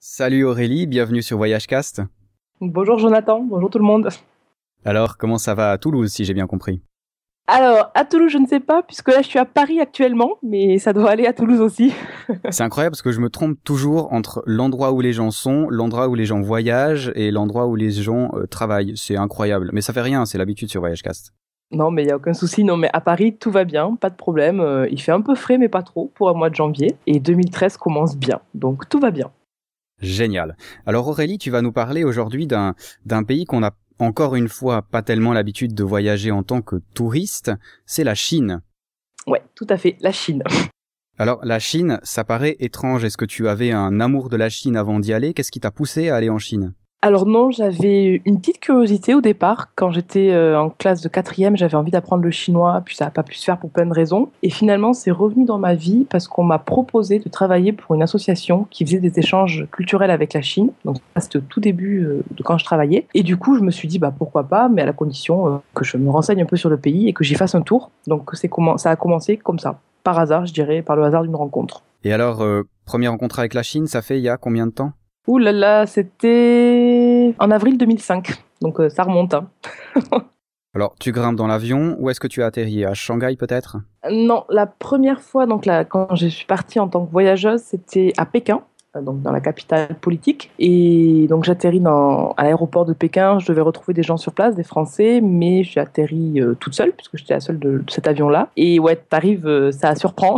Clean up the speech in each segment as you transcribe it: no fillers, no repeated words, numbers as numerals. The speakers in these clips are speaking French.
Salut Aurélie, bienvenue sur VoyageCast. Bonjour Jonathan, bonjour tout le monde. Alors, comment ça va à Toulouse, si j'ai bien compris? Alors, à Toulouse, je ne sais pas, puisque là, je suis à Paris actuellement, mais ça doit aller à Toulouse aussi. C'est incroyable parce que je me trompe toujours entre l'endroit où les gens sont, l'endroit où les gens voyagent et l'endroit où les gens travaillent. C'est incroyable, mais ça fait rien, c'est l'habitude sur VoyageCast. Non, mais il n'y a aucun souci. Non, mais à Paris, tout va bien, pas de problème. Il fait un peu frais, mais pas trop, pour un mois de janvier. Et 2013 commence bien, donc tout va bien. Génial. Alors Aurélie, tu vas nous parler aujourd'hui d'un pays qu'on a encore une fois pas tellement l'habitude de voyager en tant que touriste, c'est la Chine. Ouais, tout à fait, la Chine. Alors la Chine, ça paraît étrange. Est-ce que tu avais un amour de la Chine avant d'y aller? Qu'est-ce qui t'a poussé à aller en Chine? Alors non, j'avais une petite curiosité au départ. Quand j'étais en classe de quatrième, j'avais envie d'apprendre le chinois, puis ça n'a pas pu se faire pour plein de raisons. Et finalement, c'est revenu dans ma vie parce qu'on m'a proposé de travailler pour une association qui faisait des échanges culturels avec la Chine. Donc ça, c'était au tout début de quand je travaillais. Et du coup, je me suis dit, bah, pourquoi pas, mais à la condition que je me renseigne un peu sur le pays et que j'y fasse un tour. Donc ça a commencé comme ça, par hasard, je dirais, par le hasard d'une rencontre. Et alors, première rencontre avec la Chine, ça fait il y a combien de temps? Ouh là là, c'était en avril 2005, donc ça remonte, hein. Alors, tu grimpes dans l'avion, où est-ce que tu as atterri? À Shanghai peut-être? Non, la première fois, donc là, quand je suis partie en tant que voyageuse, c'était à Pékin, donc dans la capitale politique. Et donc j'atterris à l'aéroport de Pékin. Je devais retrouver des gens sur place, des Français, mais j'ai atterri toute seule, puisque j'étais la seule de cet avion-là. Et ouais, t'arrives, ça surprend.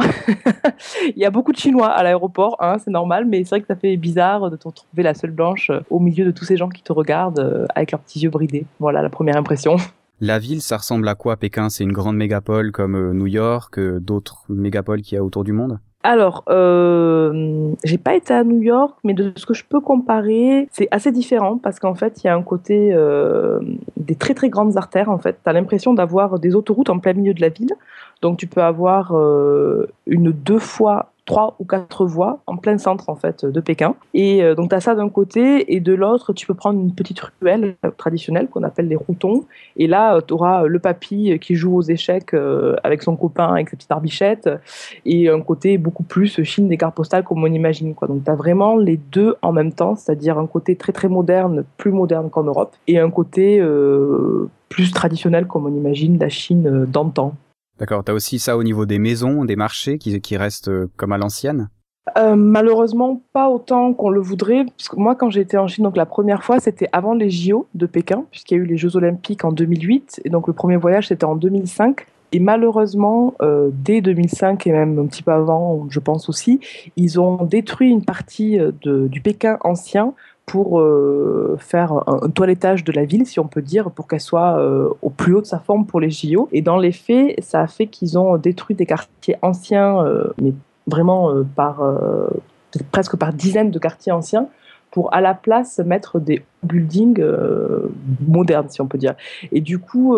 Il y a beaucoup de Chinois à l'aéroport, hein, c'est normal, mais c'est vrai que ça fait bizarre de te retrouver la seule blanche au milieu de tous ces gens qui te regardent avec leurs petits yeux bridés. Voilà la première impression. La ville, ça ressemble à quoi, Pékin? C'est une grande mégapole comme New York, d'autres mégapoles qu'il y a autour du monde? Alors, j'ai pas été à New York, mais de ce que je peux comparer, c'est assez différent parce qu'en fait, il y a un côté des très très grandes artères. En fait, t'as l'impression d'avoir des autoroutes en plein milieu de la ville, donc tu peux avoir une deux fois 3 ou 4 voies en plein centre en fait de Pékin. Et donc tu as ça d'un côté et de l'autre, tu peux prendre une petite ruelle traditionnelle qu'on appelle les routons. Et là, tu auras le papy qui joue aux échecs avec son copain, avec sa petite barbichette, et un côté beaucoup plus Chine des cartes postales comme on imagine, quoi. Donc tu as vraiment les deux en même temps, c'est-à-dire un côté très très moderne, plus moderne qu'en Europe, et un côté plus traditionnel comme on imagine la Chine d'antan. D'accord, t'as aussi ça au niveau des maisons, des marchés qui restent comme à l'ancienne? Malheureusement, pas autant qu'on le voudrait. Parce que moi, quand j'ai été en Chine, donc la première fois, c'était avant les JO de Pékin, puisqu'il y a eu les Jeux Olympiques en 2008. Et donc le premier voyage, c'était en 2005. Et malheureusement, dès 2005 et même un petit peu avant, je pense aussi, ils ont détruit une partie du Pékin ancien pour faire un toilettage de la ville, si on peut dire, pour qu'elle soit au plus haut de sa forme pour les JO. Et dans les faits, ça a fait qu'ils ont détruit des quartiers anciens, mais vraiment presque par dizaines de quartiers anciens, pour à la place mettre des buildings modernes, si on peut dire. Et du coup,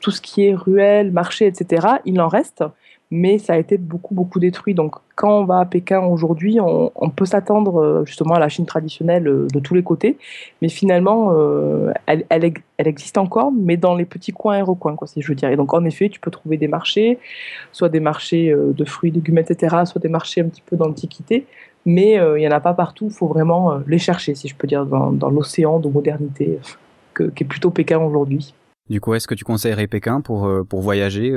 tout ce qui est ruelles, marchés, etc., il en reste, mais ça a été beaucoup, beaucoup détruit. Donc, quand on va à Pékin aujourd'hui, on peut s'attendre justement à la Chine traditionnelle de tous les côtés, mais finalement, elle existe encore, mais dans les petits coins et recoins, quoi, si je veux dire. Et donc, en effet, tu peux trouver des marchés, soit des marchés de fruits, légumes, etc., soit des marchés un petit peu d'antiquité, mais il n'y en a pas partout, il faut vraiment les chercher, si je peux dire, dans l'océan de modernité qu'est plutôt Pékin aujourd'hui. Du coup, est-ce que tu conseillerais Pékin pour voyager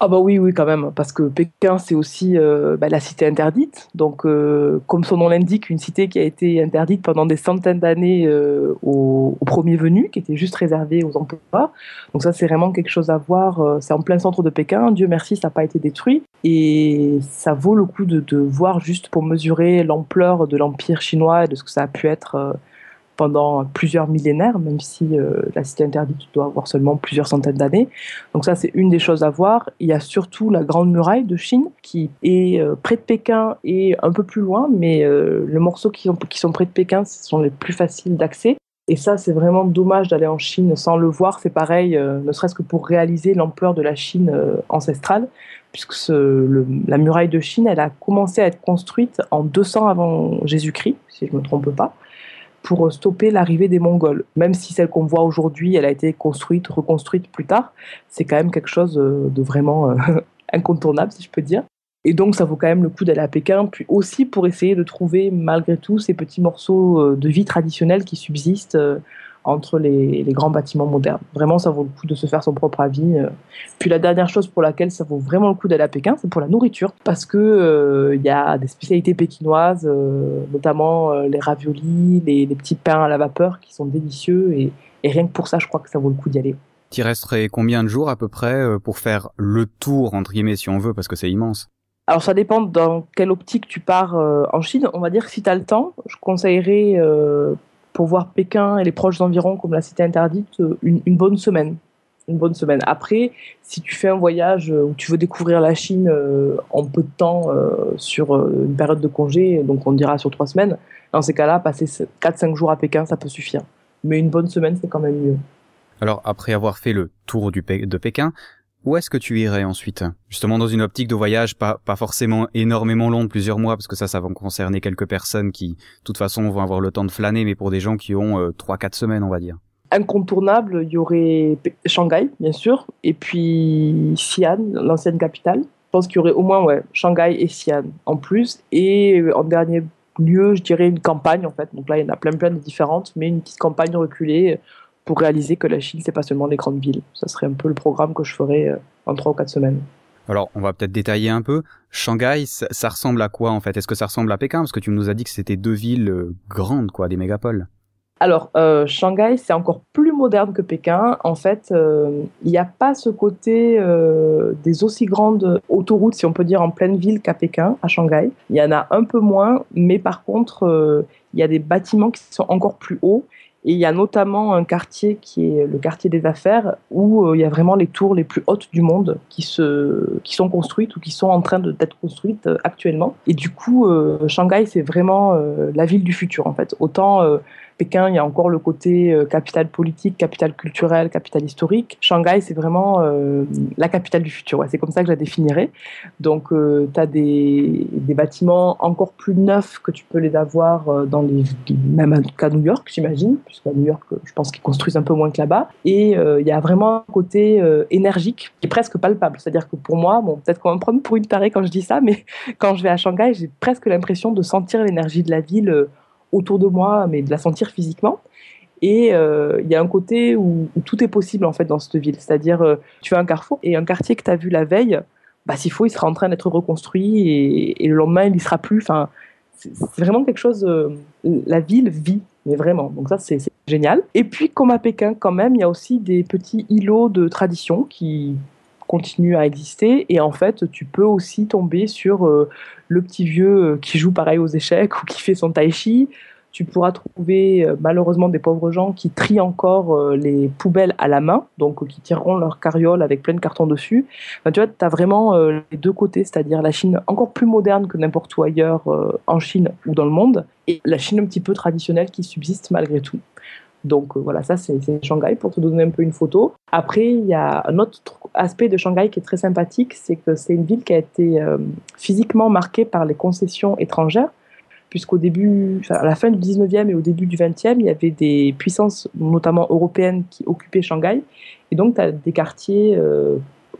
Ah bah oui, oui, quand même, parce que Pékin, c'est aussi la cité interdite. Donc, comme son nom l'indique, une cité qui a été interdite pendant des centaines d'années aux premiers venus, qui était juste réservée aux empereurs. Donc ça, c'est vraiment quelque chose à voir. C'est en plein centre de Pékin. Dieu merci, ça n'a pas été détruit. Et ça vaut le coup de voir juste pour mesurer l'ampleur de l'Empire chinois et de ce que ça a pu être pendant plusieurs millénaires, même si la cité interdite doit avoir seulement plusieurs centaines d'années. Donc ça, c'est une des choses à voir. Il y a surtout la Grande Muraille de Chine, qui est près de Pékin et un peu plus loin, mais les morceaux qui sont près de Pékin, ce sont les plus faciles d'accès. Et ça, c'est vraiment dommage d'aller en Chine sans le voir. C'est pareil, ne serait-ce que pour réaliser l'ampleur de la Chine ancestrale, puisque la muraille de Chine, elle a commencé à être construite en 200 avant Jésus-Christ, si je ne me trompe pas, pour stopper l'arrivée des Mongols. Même si celle qu'on voit aujourd'hui, elle a été construite, reconstruite plus tard, c'est quand même quelque chose de vraiment incontournable, si je peux dire. Et donc, ça vaut quand même le coup d'aller à Pékin, puis aussi pour essayer de trouver, malgré tout, ces petits morceaux de vie traditionnelle qui subsistent entre les grands bâtiments modernes. Vraiment, ça vaut le coup de se faire son propre avis. Puis la dernière chose pour laquelle ça vaut vraiment le coup d'aller à Pékin, c'est pour la nourriture, parce que y a des spécialités pékinoises, notamment les raviolis, les petits pains à la vapeur qui sont délicieux, et rien que pour ça, je crois que ça vaut le coup d'y aller. T'y resterais combien de jours à peu près pour faire le tour, entre guillemets, si on veut, parce que c'est immense? Alors, ça dépend dans quelle optique tu pars en Chine. On va dire que si tu as le temps, je conseillerais, pour voir Pékin et les proches environs, comme la cité interdite, une bonne semaine. Une bonne semaine. Après, si tu fais un voyage où tu veux découvrir la Chine en peu de temps sur une période de congé, donc on dira sur 3 semaines, dans ces cas-là, passer 4-5 jours à Pékin, ça peut suffire. Mais une bonne semaine, c'est quand même mieux. Alors, après avoir fait le tour de Pékin, où est-ce que tu irais ensuite? Justement dans une optique de voyage pas forcément énormément long de plusieurs mois, parce que ça va concerner quelques personnes qui, de toute façon, vont avoir le temps de flâner, mais pour des gens qui ont 3-4 semaines, on va dire. Incontournable, il y aurait Shanghai, bien sûr, et puis Xi'an, l'ancienne capitale. Je pense qu'il y aurait au moins Shanghai et Xi'an en plus. Et en dernier lieu, je dirais une campagne, en fait. Donc là, il y en a plein de différentes, mais une petite campagne reculée pour réaliser que la Chine, c'est pas seulement les grandes villes. Ça serait un peu le programme que je ferais en 3 ou 4 semaines. Alors, on va peut-être détailler un peu. Shanghai, ça ressemble à quoi en fait? Est-ce que ça ressemble à Pékin? Parce que tu nous as dit que c'était 2 villes grandes, quoi, des mégapoles. Alors, Shanghai, c'est encore plus moderne que Pékin. En fait, il n'y a pas ce côté des aussi grandes autoroutes, si on peut dire, en pleine ville qu'à Pékin, à Shanghai. Il y en a un peu moins, mais par contre, il y a des bâtiments qui sont encore plus hauts. Et il y a notamment un quartier qui est le quartier des affaires, où il y a vraiment les tours les plus hautes du monde qui sont construites ou qui sont en train d'être construites actuellement. Et du coup, Shanghai, c'est vraiment la ville du futur, en fait. Autant Pékin, il y a encore le côté capitale politique, capitale culturelle, capitale historique. Shanghai, c'est vraiment la capitale du futur. Ouais, c'est comme ça que je la définirais. Donc, tu as des bâtiments encore plus neufs que tu peux les avoir même qu'à New York, j'imagine, puisqu'à New York, je pense qu'ils construisent un peu moins que là-bas. Et il y a vraiment un côté énergique qui est presque palpable. C'est-à-dire que pour moi, bon, peut-être qu'on va me prendre pour une tarée quand je dis ça, mais quand je vais à Shanghai, j'ai presque l'impression de sentir l'énergie de la ville autour de moi, mais de la sentir physiquement. Et il y a un côté où tout est possible en fait dans cette ville. C'est-à-dire, tu as un carrefour et un quartier que tu as vu la veille, bah, s'il faut, il sera en train d'être reconstruit et le lendemain, il n'y sera plus. Enfin, c'est vraiment quelque chose. La ville vit, mais vraiment. Donc ça, c'est génial. Et puis, comme à Pékin, quand même, il y a aussi des petits îlots de tradition qui continuent à exister. Et en fait, tu peux aussi tomber sur le petit vieux qui joue pareil aux échecs ou qui fait son tai chi. Tu pourras trouver malheureusement des pauvres gens qui trient encore les poubelles à la main, donc qui tireront leur carriole avec plein de cartons dessus. Enfin, tu vois, tu as vraiment les deux côtés, c'est-à-dire la Chine encore plus moderne que n'importe où ailleurs en Chine ou dans le monde, et la Chine un petit peu traditionnelle qui subsiste malgré tout. Donc voilà, ça c'est Shanghai pour te donner un peu une photo. Après, il y a un autre aspect de Shanghai qui est très sympathique, c'est que c'est une ville qui a été physiquement marquée par les concessions étrangères, puisqu'au début, enfin, à la fin du 19e et au début du 20e, il y avait des puissances, notamment européennes, qui occupaient Shanghai. Et donc, tu as des quartiers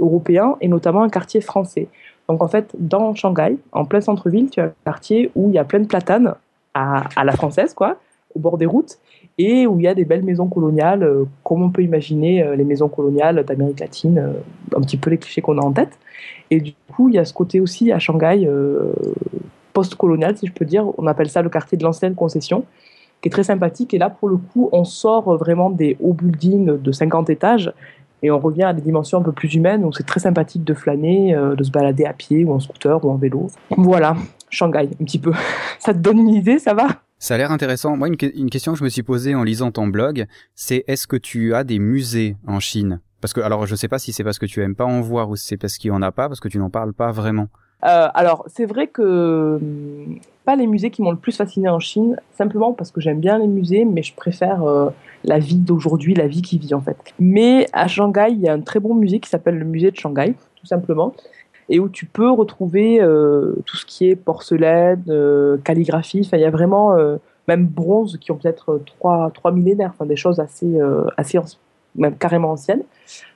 européens et notamment un quartier français. Donc, en fait, dans Shanghai, en plein centre-ville, tu as un quartier où il y a plein de platanes à la française, quoi, au bord des routes, et où il y a des belles maisons coloniales, comme on peut imaginer les maisons coloniales d'Amérique latine, un petit peu les clichés qu'on a en tête. Et du coup, il y a ce côté aussi à Shanghai post-colonial, si je peux dire. On appelle ça le quartier de l'ancienne concession, qui est très sympathique. Et là, pour le coup, on sort vraiment des hauts buildings de 50 étages et on revient à des dimensions un peu plus humaines. Donc, c'est très sympathique de flâner, de se balader à pied ou en scooter ou en vélo. Voilà, Shanghai, un petit peu. Ça te donne une idée, ça va? Ça a l'air intéressant. Moi, une question que je me suis posée en lisant ton blog, c'est est-ce que tu as des musées en Chine? Parce que, alors, je sais pas si c'est parce que tu aimes pas en voir ou si c'est parce qu'il y en a pas, parce que tu n'en parles pas vraiment. Alors, c'est vrai que pas les musées qui m'ont le plus fasciné en Chine, simplement parce que j'aime bien les musées, mais je préfère la vie d'aujourd'hui, la vie qui vit en fait. Mais à Shanghai, il y a un très bon musée qui s'appelle le musée de Shanghai, tout simplement, et où tu peux retrouver tout ce qui est porcelaine, calligraphie, enfin, il y a vraiment même bronze qui ont peut-être trois millénaires, enfin, des choses assez même carrément anciennes.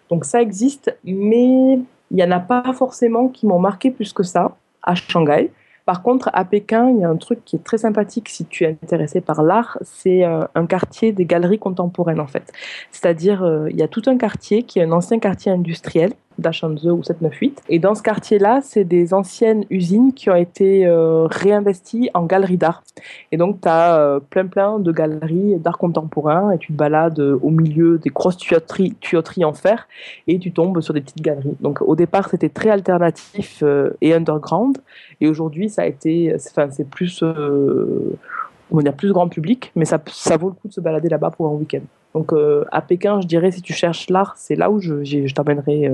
Donc ça existe, mais il n'y en a pas forcément qui m'ont marqué plus que ça. à Shanghai. Par contre, à Pékin, il y a un truc qui est très sympathique si tu es intéressé par l'art, c'est un quartier des galeries contemporaines en fait. C'est-à-dire, il y a tout un quartier qui est un ancien quartier industriel d'Achanze ou 798. Et dans ce quartier-là, c'est des anciennes usines qui ont été réinvesties en galeries d'art. Et donc, tu as plein de galeries d'art contemporain et tu te balades au milieu des grosses tuyauteries en fer et tu tombes sur des petites galeries. Donc, au départ, c'était très alternatif et underground. Et aujourd'hui, ça a été, c'est plus, on va dire plus grand public, mais ça vaut le coup de se balader là-bas pour un week-end. Donc à Pékin, je dirais, si tu cherches l'art, c'est là où je t'emmènerai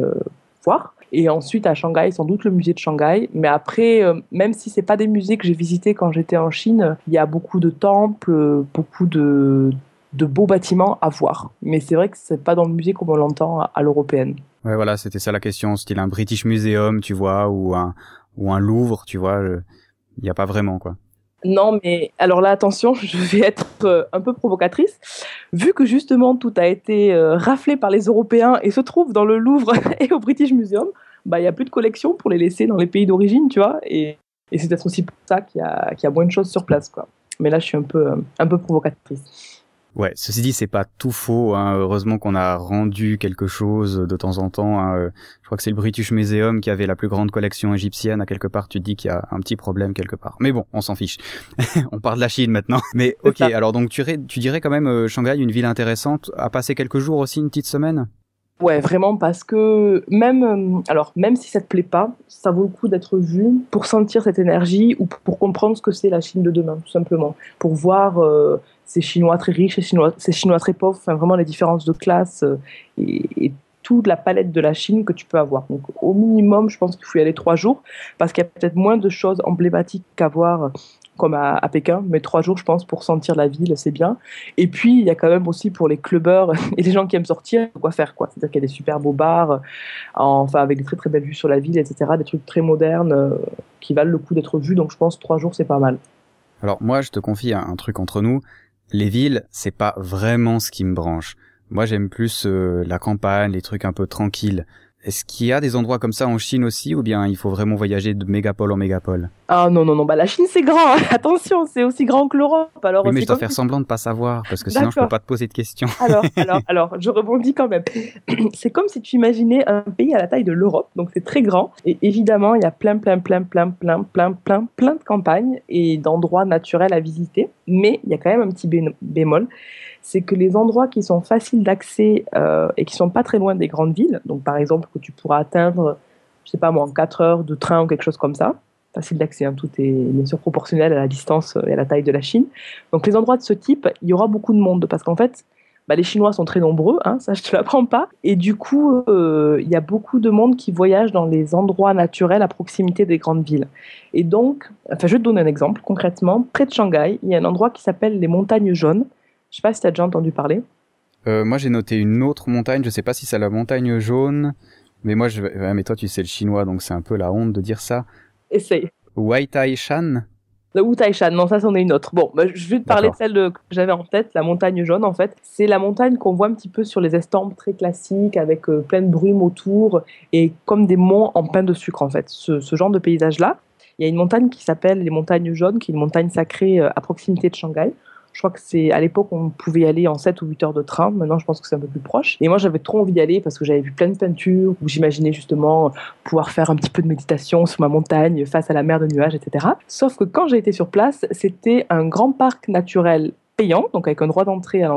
voir. Et ensuite à Shanghai, sans doute le musée de Shanghai. Mais après, même si c'est pas des musées que j'ai visités quand j'étais en Chine, il y a beaucoup de temples, beaucoup de beaux bâtiments à voir. Mais c'est vrai que c'est pas dans le musée comme on l'entend à l'européenne. Ouais, voilà, c'était ça la question, style un British Museum, tu vois, ou un Louvre, tu vois, il y a pas vraiment, quoi. Non, mais alors là, attention, je vais être un peu provocatrice. Vu que justement tout a été raflé par les Européens et se trouve dans le Louvre et au British Museum, bah il y a plus de collections pour les laisser dans les pays d'origine, tu vois. Et c'est peut-être aussi pour ça qu'il y a moins de choses sur place, quoi. Mais là, je suis un peu provocatrice. Ouais, ceci dit, c'est pas tout faux, hein. Heureusement qu'on a rendu quelque chose de temps en temps, hein. Je crois que c'est le British Museum qui avait la plus grande collection égyptienne. À quelque part, tu te dis qu'il y a un petit problème quelque part. Mais bon, on s'en fiche. On parle de la Chine maintenant. Mais ok, alors donc tu dirais quand même Shanghai, une ville intéressante, à passer quelques jours aussi, une petite semaine? Ouais, vraiment, parce que même si ça te plaît pas, ça vaut le coup d'être vu pour sentir cette énergie ou pour comprendre ce que c'est la Chine de demain, tout simplement. Pour voir ces Chinois très riches, ces Chinois très pauvres, enfin vraiment les différences de classe et toute la palette de la Chine que tu peux avoir. Donc, au minimum, je pense qu'il faut y aller 3 jours parce qu'il y a peut-être moins de choses emblématiques qu'à voir comme à Pékin, mais 3 jours, je pense, pour sentir la ville, c'est bien. Et puis, il y a quand même aussi pour les clubbers et les gens qui aiment sortir, quoi faire, quoi. C'est-à-dire qu'il y a des super beaux bars, enfin, avec des très très belles vues sur la ville, etc. Des trucs très modernes qui valent le coup d'être vus. Donc, je pense 3 jours, c'est pas mal. Alors moi, je te confie un truc entre nous. Les villes, c'est pas vraiment ce qui me branche. Moi, j'aime plus la campagne, les trucs un peu tranquilles. Est-ce qu'il y a des endroits comme ça en Chine aussi, ou bien il faut vraiment voyager de mégapole en mégapole? Ah non, non, non, bah la Chine c'est grand, hein. Attention, c'est aussi grand que l'Europe. Alors, Oui, mais c'est je dois comme faire semblant de pas savoir, parce que sinon je peux D'accord. pas te poser de questions. Alors, je rebondis quand même. C'est comme si tu imaginais un pays à la taille de l'Europe, donc c'est très grand. Et évidemment, il y a plein de campagnes et d'endroits naturels à visiter. Mais il y a quand même un petit bémol, c'est que les endroits qui sont faciles d'accès et qui sont pas très loin des grandes villes, donc par exemple que tu pourras atteindre, je sais pas moi, en 4 heures de train ou quelque chose comme ça, facile d'accès, hein, tout est bien sûr proportionnel à la distance et à la taille de la Chine. Donc les endroits de ce type, il y aura beaucoup de monde parce qu'en fait, bah, les Chinois sont très nombreux, hein, ça je te l'apprends pas. Et du coup, il y a beaucoup de monde qui voyage dans les endroits naturels à proximité des grandes villes. Et donc, enfin, je vais te donner un exemple. Concrètement, près de Shanghai, il y a un endroit qui s'appelle les Montagnes Jaunes. Je sais pas si tu as déjà entendu parler. Moi, j'ai noté une autre montagne. Je sais pas si c'est la montagne jaune, mais ouais, mais toi, tu sais le chinois, donc c'est un peu la honte de dire ça. Essaye. Waitai-shan? Le Wu Taishan, non, ça, c'en est une autre. Bon, bah, je vais te parler de D'accord. celle que j'avais en tête, la montagne jaune, en fait. C'est la montagne qu'on voit un petit peu sur les estampes très classiques, avec plein de brume autour, et comme des monts en pain de sucre, en fait. Ce genre de paysage-là. Il y a une montagne qui s'appelle les montagnes jaunes, qui est une montagne sacrée à proximité de Shanghai. Je crois que c'est à l'époque on pouvait y aller en 7 ou 8 heures de train. Maintenant, je pense que c'est un peu plus proche. Et moi, j'avais trop envie d'y aller parce que j'avais vu plein de peintures où j'imaginais justement pouvoir faire un petit peu de méditation sur ma montagne face à la mer de nuages, etc. Sauf que quand j'ai été sur place, c'était un grand parc naturel payant, donc avec un droit d'entrée à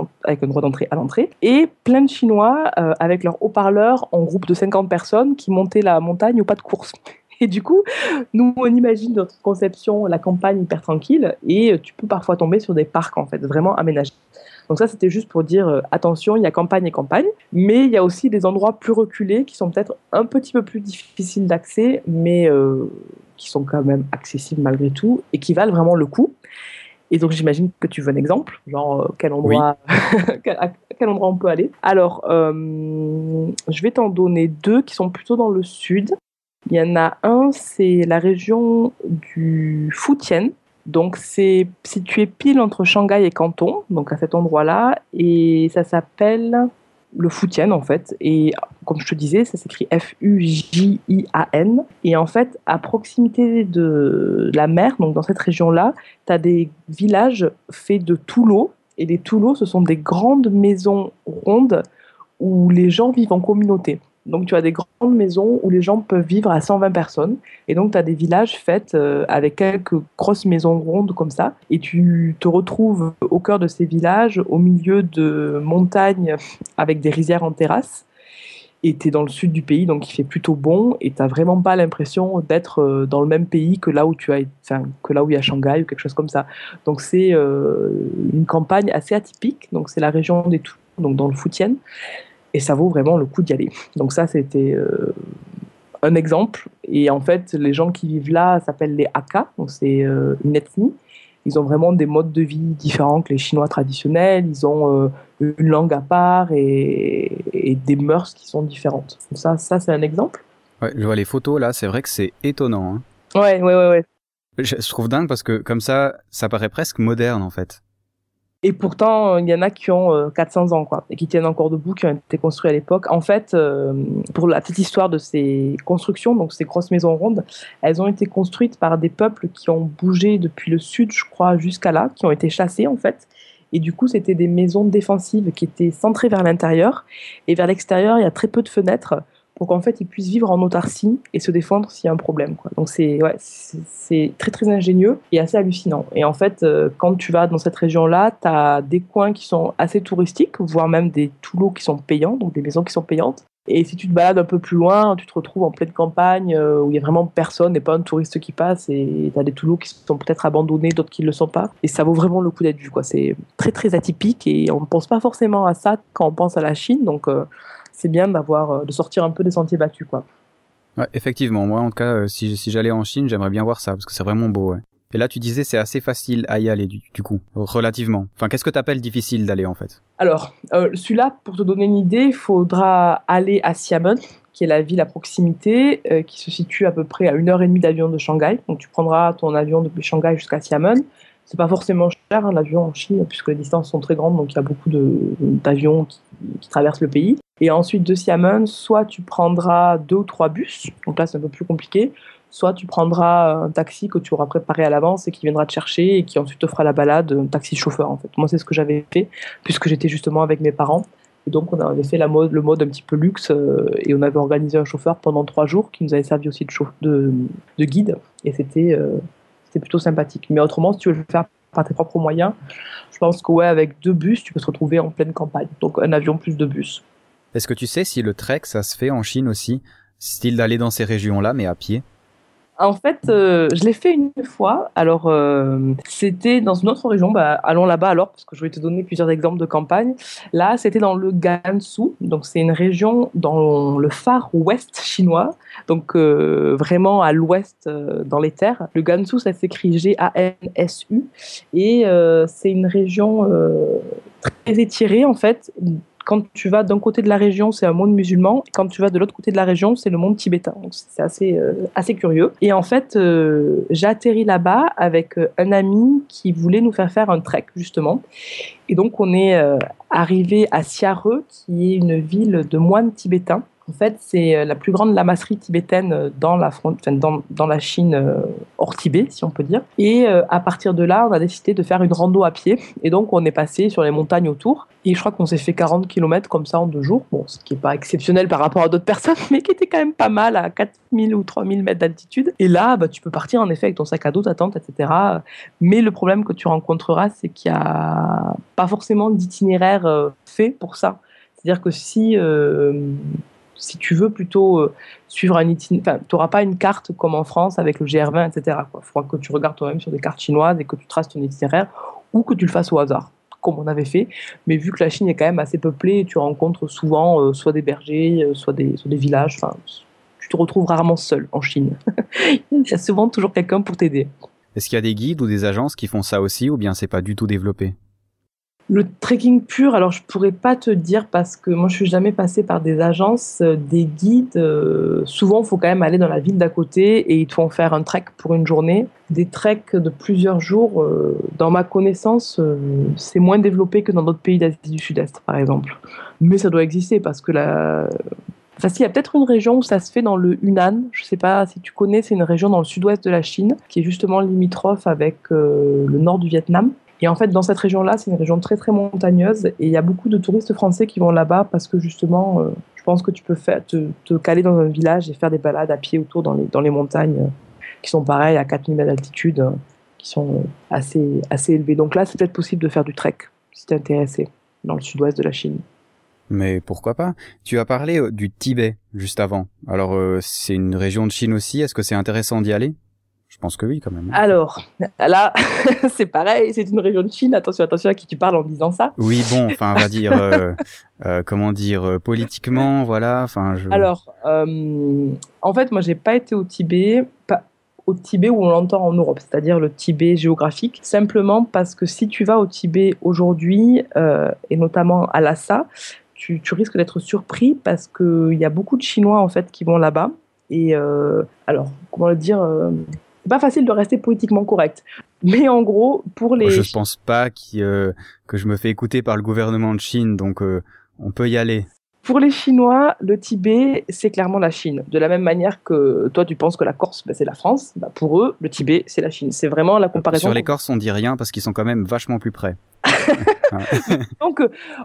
l'entrée, et plein de Chinois avec leurs haut-parleurs en groupe de 50 personnes qui montaient la montagne au pas de course. Et du coup, nous, on imagine notre conception, la campagne hyper tranquille, et tu peux parfois tomber sur des parcs, en fait, vraiment aménagés. Donc ça, c'était juste pour dire, attention, il y a campagne et campagne, mais il y a aussi des endroits plus reculés qui sont peut-être un petit peu plus difficiles d'accès, mais qui sont quand même accessibles malgré tout, et qui valent vraiment le coup. Et donc, j'imagine que tu veux un exemple, genre quel Oui. endroit, à quel endroit on peut aller. Alors, je vais t'en donner deux qui sont plutôt dans le sud. Il y en a un, c'est la région du Fujian. Donc, c'est situé pile entre Shanghai et Canton, donc à cet endroit-là. Et ça s'appelle le Fujian en fait. Et comme je te disais, ça s'écrit Fujian. Et en fait, à proximité de la mer, donc dans cette région-là, tu as des villages faits de toulots. Et les toulots, ce sont des grandes maisons rondes où les gens vivent en communauté. Donc tu as des grandes maisons où les gens peuvent vivre à 120 personnes. Et donc tu as des villages faits avec quelques grosses maisons rondes comme ça. Et tu te retrouves au cœur de ces villages, au milieu de montagnes avec des rizières en terrasse. Et tu es dans le sud du pays, donc il fait plutôt bon. Et tu n'as vraiment pas l'impression d'être dans le même pays que là où que là où il y a Shanghai ou quelque chose comme ça. Donc c'est une campagne assez atypique. Donc c'est la région des Toulouse, donc dans le Fujian. Et ça vaut vraiment le coup d'y aller. Donc ça, c'était un exemple. Et en fait, les gens qui vivent là s'appellent les Hakka, donc c'est une ethnie. Ils ont vraiment des modes de vie différents que les Chinois traditionnels. Ils ont une langue à part et des mœurs qui sont différentes. Donc ça c'est un exemple. Ouais, je vois les photos là, c'est vrai que c'est étonnant. Hein. Ouais. Je trouve dingue parce que comme ça paraît presque moderne en fait. Et pourtant, il y en a qui ont 400 ans, quoi, et qui tiennent encore debout, qui ont été construits à l'époque. En fait, pour la petite histoire de ces constructions, donc ces grosses maisons rondes, elles ont été construites par des peuples qui ont bougé depuis le sud, je crois, jusqu'à là, qui ont été chassés, en fait. Et du coup, c'était des maisons défensives qui étaient centrées vers l'intérieur. Et vers l'extérieur, il y a très peu de fenêtres pour qu'en fait, ils puissent vivre en autarcie et se défendre s'il y a un problème, quoi. Donc, c'est très, très ingénieux et assez hallucinant. Et en fait, quand tu vas dans cette région-là, tu as des coins qui sont assez touristiques, voire même des toulots qui sont payants, donc des maisons qui sont payantes. Et si tu te balades un peu plus loin, tu te retrouves en pleine campagne où il y a vraiment personne et pas un touriste qui passe. Et tu as des toulots qui sont peut-être abandonnés, d'autres qui ne le sont pas. Et ça vaut vraiment le coup d'être vu, quoi. C'est très, très atypique et on ne pense pas forcément à ça quand on pense à la Chine. Donc, c'est bien de sortir un peu des sentiers battus, quoi. Ouais, effectivement. Moi, en tout cas, si j'allais en Chine, j'aimerais bien voir ça parce que c'est vraiment beau, ouais. Et là, tu disais, c'est assez facile à y aller, du coup. Relativement. Enfin, qu'est-ce que t'appelles difficile d'aller, en fait? Alors, celui-là, pour te donner une idée, il faudra aller à Xiamen, qui est la ville à proximité, qui se situe à peu près à 1h30 d'avion de Shanghai. Donc, tu prendras ton avion depuis Shanghai jusqu'à Xiamen. C'est pas forcément cher, hein, l'avion en Chine, puisque les distances sont très grandes, donc il y a beaucoup d'avions qui traversent le pays. Et ensuite, de Xiamen, soit tu prendras 2 ou 3 bus, donc là, c'est un peu plus compliqué, soit tu prendras un taxi que tu auras préparé à l'avance et qui viendra te chercher et qui ensuite te fera la balade, un taxi chauffeur en fait. Moi, c'est ce que j'avais fait, puisque j'étais justement avec mes parents. Et donc, on avait fait le mode un petit peu luxe et on avait organisé un chauffeur pendant 3 jours qui nous avait servi aussi de guide. Et c'était plutôt sympathique. Mais autrement, si tu veux le faire par tes propres moyens, je pense que ouais, avec 2 bus, tu peux te retrouver en pleine campagne. Donc, un avion plus 2 bus. Est-ce que tu sais si le trek, ça se fait en Chine aussi? Style d'aller dans ces régions-là, mais à pied? En fait, je l'ai fait une fois. Alors, c'était dans une autre région. Bah, allons là-bas alors, parce que je vais te donner plusieurs exemples de campagne. Là, c'était dans le Gansu. Donc, c'est une région dans le Far West chinois. Donc, vraiment à l'ouest dans les terres. Le Gansu, ça s'écrit Gansu. Et c'est une région très étirée, en fait. Quand tu vas d'un côté de la région, c'est un monde musulman. Quand tu vas de l'autre côté de la région, c'est le monde tibétain. Donc c'est assez curieux. Et en fait, j'ai atterri là-bas avec un ami qui voulait nous faire un trek, justement. Et donc, on est arrivé à Xiare, qui est une ville de moines tibétains. En fait, c'est la plus grande lamasserie tibétaine dans la Chine hors Tibet, si on peut dire. Et à partir de là, on a décidé de faire une rando à pied. Et donc, on est passé sur les montagnes autour. Et je crois qu'on s'est fait 40 km comme ça en 2 jours. Bon, ce qui n'est pas exceptionnel par rapport à d'autres personnes, mais qui était quand même pas mal à 4000 ou 3000 mètres d'altitude. Et là, bah, tu peux partir en effet avec ton sac à dos, ta tente, etc. Mais le problème que tu rencontreras, c'est qu'il n'y a pas forcément d'itinéraire fait pour ça. C'est-à-dire que si tu veux plutôt suivre un itinéraire, enfin, tu n'auras pas une carte comme en France avec le GR20, etc. Il faudra que tu regardes toi-même sur des cartes chinoises et que tu traces ton itinéraire ou que tu le fasses au hasard, comme on avait fait. Mais vu que la Chine est quand même assez peuplée, tu rencontres souvent soit des bergers, soit des villages. Enfin, tu te retrouves rarement seul en Chine. Il y a souvent toujours quelqu'un pour t'aider. Est-ce qu'il y a des guides ou des agences qui font ça aussi, ou bien c'est pas du tout développé? Le trekking pur, alors je pourrais pas te dire parce que moi je suis jamais passée par des agences, des guides. Souvent, il faut quand même aller dans la ville d'à côté et ils te font faire un trek pour une journée. Des treks de plusieurs jours, dans ma connaissance, c'est moins développé que dans d'autres pays d'Asie du Sud-Est, par exemple. Mais ça doit exister parce que la... Enfin, si, il y a peut-être une région où ça se fait dans le Hunan. Je sais pas si tu connais, c'est une région dans le sud-ouest de la Chine qui est justement limitrophe avec le nord du Vietnam. Et en fait, dans cette région-là, c'est une région très très montagneuse et il y a beaucoup de touristes français qui vont là-bas parce que justement, je pense que tu peux te caler dans un village et faire des balades à pied autour dans les montagnes qui sont pareilles à 4000 mètres d'altitude, qui sont assez élevées. Donc là, c'est peut-être possible de faire du trek si tu es intéressé dans le sud-ouest de la Chine. Mais pourquoi pas? Tu as parlé du Tibet juste avant. Alors, c'est une région de Chine aussi. Est-ce que c'est intéressant d'y aller? Je pense que oui, quand même. Alors, là, c'est pareil, c'est une région de Chine. Attention, attention à qui tu parles en disant ça. Oui, bon, enfin, on va dire, comment dire, politiquement, voilà. Enfin, Alors, en fait, moi, j'ai pas été au Tibet, pas au Tibet où on l'entend en Europe, c'est-à-dire le Tibet géographique, simplement parce que si tu vas au Tibet aujourd'hui, et notamment à Lhasa, tu risques d'être surpris parce qu'il y a beaucoup de Chinois en fait qui vont là-bas. Et alors, comment le dire, c'est pas facile de rester politiquement correct. Mais en gros, pour les... Je pense pas que je me fais écouter par le gouvernement de Chine, donc on peut y aller. Pour les Chinois, le Tibet, c'est clairement la Chine. De la même manière que toi, tu penses que la Corse, c'est la France, pour eux, le Tibet, c'est la Chine. C'est vraiment la comparaison. Sur les Corses, on dit rien parce qu'ils sont quand même vachement plus près. Donc,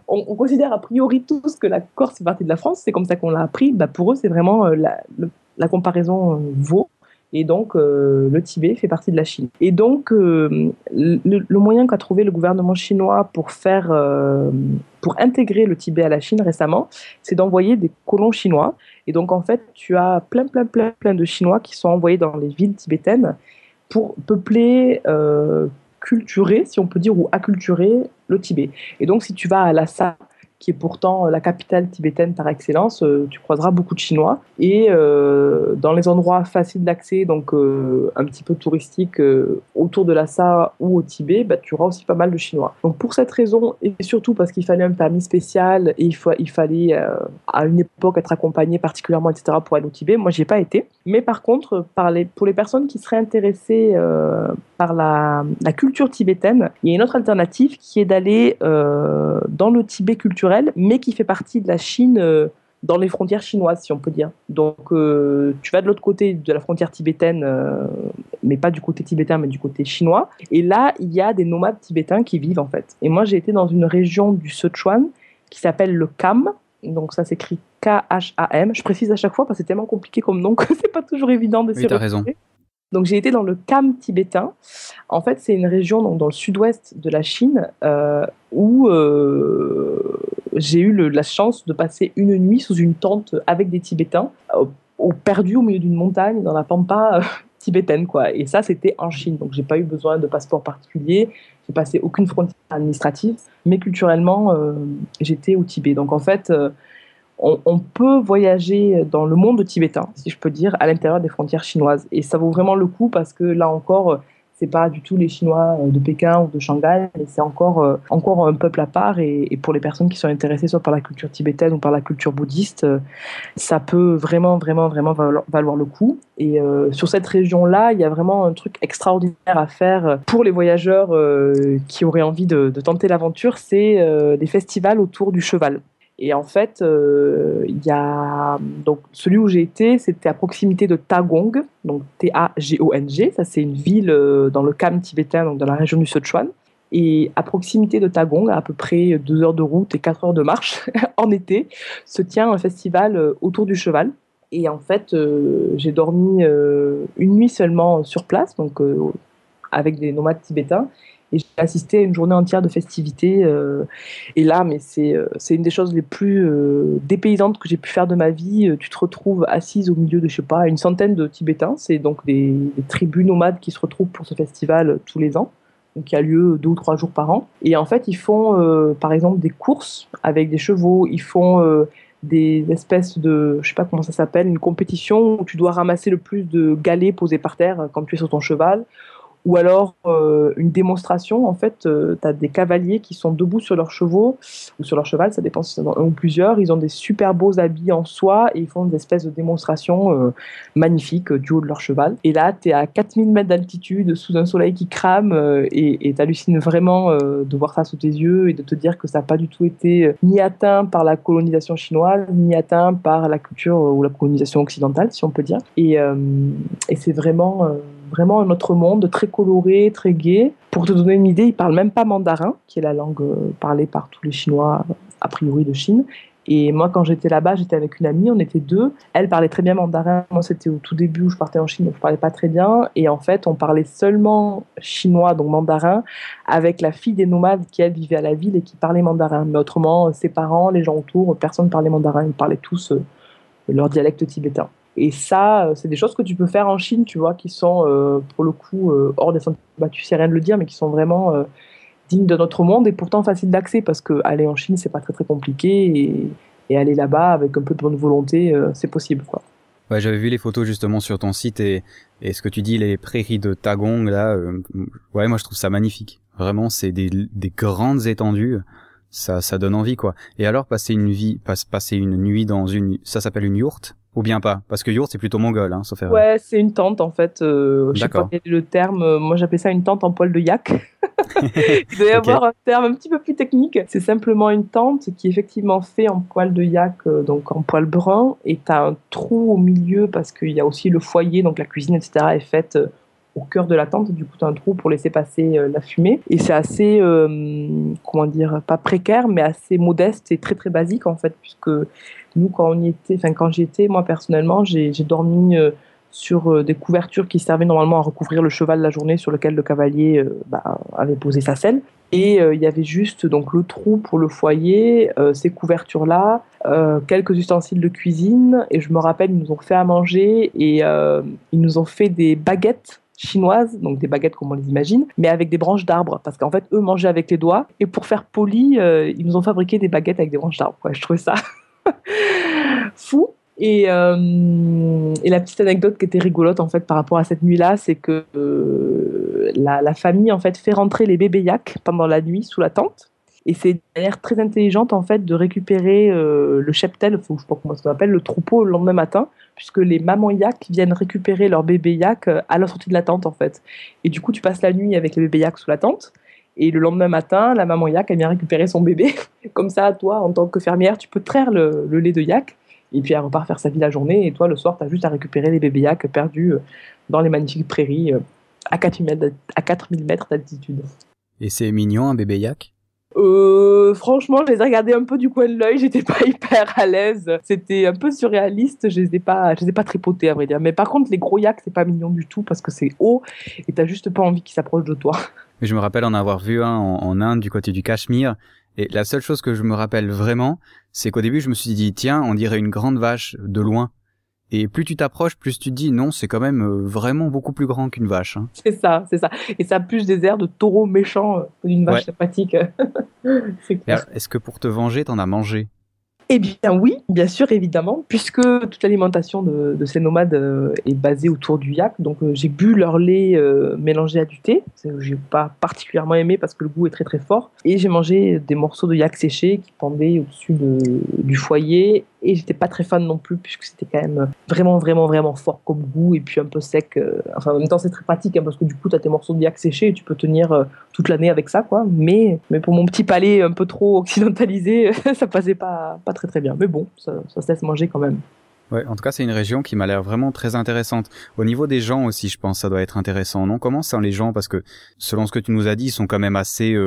on considère a priori tous que la Corse fait partie de la France. C'est comme ça qu'on l'a appris. Pour eux, c'est vraiment la comparaison vaut. Et donc, le Tibet fait partie de la Chine. Et donc, le moyen qu'a trouvé le gouvernement chinois pour intégrer le Tibet à la Chine récemment, c'est d'envoyer des colons chinois. Et donc, en fait, tu as plein de Chinois qui sont envoyés dans les villes tibétaines pour peupler, culturer, si on peut dire, ou acculturer le Tibet. Et donc, si tu vas à Lhasa, qui est pourtant la capitale tibétaine par excellence, tu croiseras beaucoup de Chinois. Et dans les endroits faciles d'accès, donc un petit peu touristiques, autour de Lhasa ou au Tibet, tu auras aussi pas mal de Chinois. Donc pour cette raison, et surtout parce qu'il fallait un permis spécial, et il fallait à une époque être accompagné particulièrement, etc., pour aller au Tibet, moi j'y ai pas été. Mais par contre, pour les personnes qui seraient intéressées par la culture tibétaine, il y a une autre alternative qui est d'aller dans le Tibet culturel, mais qui fait partie de la Chine, dans les frontières chinoises, si on peut dire. Donc, tu vas de l'autre côté de la frontière tibétaine, mais pas du côté tibétain, mais du côté chinois. Et là, il y a des nomades tibétains qui vivent, en fait. Et moi, j'ai été dans une région du Sichuan qui s'appelle le Kham. Donc, ça s'écrit Kham. Je précise à chaque fois parce que c'est tellement compliqué comme nom que c'est pas toujours évident de s'y retrouver. Oui, t'as raison. Donc, j'ai été dans le Kham tibétain. En fait, c'est une région donc, dans le sud-ouest de la Chine où j'ai eu la chance de passer une nuit sous une tente avec des Tibétains, perdus au milieu d'une montagne dans la pampa tibétaine, quoi. Et ça, c'était en Chine. Donc, j'ai pas eu besoin de passeport particulier. J'ai passé aucune frontière administrative. Mais culturellement, j'étais au Tibet. Donc, en fait... On peut voyager dans le monde tibétain, si je peux dire, à l'intérieur des frontières chinoises. Et ça vaut vraiment le coup parce que là encore, c'est pas du tout les Chinois de Pékin ou de Shanghai, mais c'est encore un peuple à part. Et pour les personnes qui sont intéressées soit par la culture tibétaine ou par la culture bouddhiste, ça peut vraiment valoir le coup. Et sur cette région-là, il y a vraiment un truc extraordinaire à faire pour les voyageurs qui auraient envie de tenter l'aventure, c'est les festivals autour du cheval. Et en fait, il y a donc celui où j'ai été, c'était à proximité de Tagong, donc Tagong. Ça, c'est une ville dans le Kham tibétain, donc dans la région du Sichuan. Et à proximité de Tagong, à peu près 2 heures de route et 4 heures de marche en été, se tient un festival autour du cheval. Et en fait, j'ai dormi une nuit seulement sur place, donc avec des nomades tibétains. Et j'ai assisté à une journée entière de festivités. Et là, mais c'est une des choses les plus dépaysantes que j'ai pu faire de ma vie. Tu te retrouves assise au milieu de, je sais pas, une centaine de Tibétains. C'est donc des tribus nomades qui se retrouvent pour ce festival tous les ans. Donc, il y a lieu 2 ou 3 jours par an. Et en fait, ils font, par exemple, des courses avec des chevaux. Ils font des espèces de, je sais pas comment ça s'appelle, une compétition où tu dois ramasser le plus de galets posés par terre quand tu es sur ton cheval. Ou alors une démonstration, en fait, tu as des cavaliers qui sont debout sur leurs chevaux ou sur leur cheval, ça dépend si c'est un ou plusieurs. Ils ont des super beaux habits en soie et ils font des espèces de démonstrations magnifiques du haut de leur cheval. Et là, tu es à 4000 mètres d'altitude sous un soleil qui crame et tu hallucines vraiment de voir ça sous tes yeux et de te dire que ça n'a pas du tout été ni atteint par la colonisation chinoise, ni atteint par la culture ou la colonisation occidentale, si on peut dire. Et c'est vraiment un autre monde, très coloré, très gai. Pour te donner une idée, ils parlent même pas mandarin, qui est la langue parlée par tous les Chinois, a priori de Chine. Et moi, quand j'étais là-bas, j'étais avec une amie, on était deux. Elle parlait très bien mandarin. Moi, c'était au tout début où je partais en Chine, donc je parlais pas très bien. Et en fait, on parlait seulement chinois, donc mandarin, avec la fille des nomades qui, elle, vivait à la ville et qui parlait mandarin. Mais autrement, ses parents, les gens autour, personne ne parlait mandarin. Ils parlaient tous leur dialecte tibétain. Et ça, c'est des choses que tu peux faire en Chine, tu vois, qui sont, pour le coup, hors des sentiers battus, c'est rien de le dire, mais qui sont vraiment dignes de notre monde et pourtant faciles d'accès, parce que aller en Chine, c'est pas très très compliqué, et aller là-bas avec un peu de bonne volonté, c'est possible, quoi. Ouais, j'avais vu les photos justement sur ton site et ce que tu dis, les prairies de Tagong, là, ouais, moi je trouve ça magnifique. Vraiment, c'est des grandes étendues. Ça donne envie, quoi. Et alors, passer une nuit dans ça s'appelle une yourte? Ou bien pas? Parce que yourte, c'est plutôt mongol, hein, sauf erreur. Ouais, c'est une tente, en fait. Je sais pas D'accord. quel est le terme. Moi, j'appelais ça une tente en poil de yak. Il doit y Ok. avoir un terme un petit peu plus technique. C'est simplement une tente qui est effectivement fait en poil de yak, donc en poil brun, et tu as un trou au milieu parce qu'il y a aussi le foyer, donc la cuisine, etc., est faite au cœur de la tente. Du coup, tu as un trou pour laisser passer la fumée. Et c'est assez, comment dire, pas précaire, mais assez modeste et très, très basique, en fait, puisque nous, quand j'y étais, moi, personnellement, j'ai dormi sur des couvertures qui servaient normalement à recouvrir le cheval la journée sur lequel le cavalier avait posé sa selle. Et il y avait juste donc le trou pour le foyer, ces couvertures-là, quelques ustensiles de cuisine. Et je me rappelle, ils nous ont fait à manger et ils nous ont fait des baguettes chinoises, donc des baguettes comme on les imagine, mais avec des branches d'arbres, parce qu'en fait, eux mangeaient avec les doigts. Et pour faire poli, ils nous ont fabriqué des baguettes avec des branches d'arbres, quoi. Je trouvais ça fou. Et la petite anecdote qui était rigolote en fait par rapport à cette nuit-là, c'est que la famille en fait fait rentrer les bébés yaks pendant la nuit sous la tente. Et c'est une manière très intelligente en fait de récupérer le cheptel, ou je sais pas comment ça s'appelle, le troupeau le lendemain matin, puisque les mamans yaks viennent récupérer leurs bébés yaks à la sortie de la tente en fait. Et du coup, tu passes la nuit avec les bébés yaks sous la tente. Et le lendemain matin, la maman yak, elle vient récupérer son bébé. Comme ça, toi, en tant que fermière, tu peux traire le lait de yak. Et puis, elle repart faire sa vie la journée. Et toi, le soir, tu as juste à récupérer les bébés yaks perdus dans les magnifiques prairies à 4000 mètres d'altitude. Et c'est mignon, un bébé yak? Franchement, je les ai regardés un peu du coin de l'œil. J'étais pas hyper à l'aise. C'était un peu surréaliste. Je les ai pas tripotés, à vrai dire. Mais par contre, les gros yaks, c'est pas mignon du tout parce que c'est haut et t'as juste pas envie qu'ils s'approchent de toi. Mais je me rappelle en avoir vu un en Inde, du côté du Cachemire. Et la seule chose que je me rappelle vraiment, c'est qu'au début, je me suis dit, tiens, on dirait une grande vache de loin. Et plus tu t'approches, plus tu te dis, non, c'est quand même vraiment beaucoup plus grand qu'une vache, hein. C'est ça, c'est ça. Et ça a plus des airs de taureau méchant que d'une vache Ouais. sympathique. C'est Et clair. alors, est-ce que pour te venger, t'en as mangé? Eh bien oui, bien sûr, évidemment, puisque toute l'alimentation de ces nomades est basée autour du yak. Donc j'ai bu leur lait mélangé à du thé. J'ai pas particulièrement aimé parce que le goût est très très fort. Et j'ai mangé des morceaux de yak séché qui pendaient au-dessus du foyer. Et j'étais pas très fan non plus puisque c'était quand même vraiment vraiment vraiment fort comme goût et puis un peu sec. Enfin en même temps c'est très pratique hein, parce que du coup tu as tes morceaux de yak séchés et tu peux tenir toute l'année avec ça quoi. Mais pour mon petit palais un peu trop occidentalisé, ça passait pas très très bien. Mais bon, ça se laisse manger quand même. Ouais, en tout cas, c'est une région qui m'a l'air vraiment très intéressante. Au niveau des gens aussi, je pense, ça doit être intéressant, non? Comment sont les gens? Parce que, selon ce que tu nous as dit, ils sont quand même assez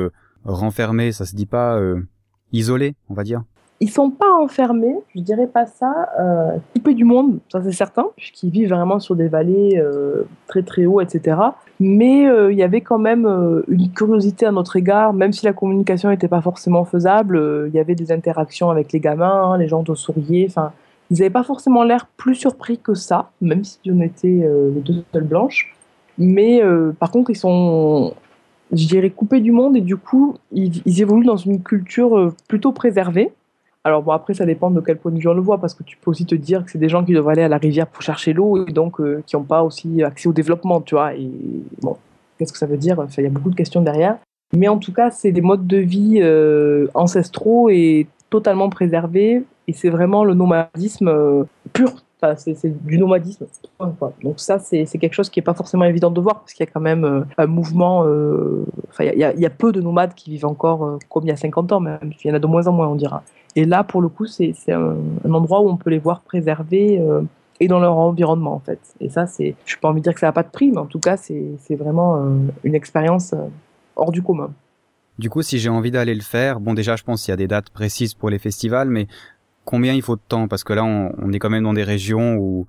renfermés, ça se dit pas isolés, on va dire. Ils sont pas enfermés, je dirais pas ça, coupés du monde, ça c'est certain, puisqu'ils vivent vraiment sur des vallées très très hauts, etc. Mais il y avait quand même une curiosité à notre égard, même si la communication n'était pas forcément faisable, il y avait des interactions avec les gamins, hein, les gens te souriaient, enfin, ils n'avaient pas forcément l'air plus surpris que ça, même si on était les deux seules blanches. Mais par contre, ils sont, je dirais, coupés du monde et du coup, ils évoluent dans une culture plutôt préservée. Alors bon, après, ça dépend de quel point de vue on le voit, parce que tu peux aussi te dire que c'est des gens qui doivent aller à la rivière pour chercher l'eau et donc qui n'ont pas aussi accès au développement, tu vois. Et bon, Qu'est-ce que ça veut dire? Enfin, il y a beaucoup de questions derrière. Mais en tout cas, c'est des modes de vie ancestraux et totalement préservés. Et c'est vraiment le nomadisme pur. Enfin, c'est du nomadisme. Quoi. Donc ça, c'est quelque chose qui n'est pas forcément évident de voir parce qu'il y a quand même un mouvement. Enfin, il y a peu de nomades qui vivent encore comme il y a 50 ans, même. Il y en a de moins en moins, on dira. Et là, pour le coup, c'est un endroit où on peut les voir préservés et dans leur environnement, en fait. Et ça, je n'ai pas envie de dire que ça n'a pas de prix, mais en tout cas, c'est vraiment une expérience hors du commun. Du coup, si j'ai envie d'aller le faire, bon déjà je pense qu'il y a des dates précises pour les festivals, mais combien il faut de temps? Parce que là, on est quand même dans des régions où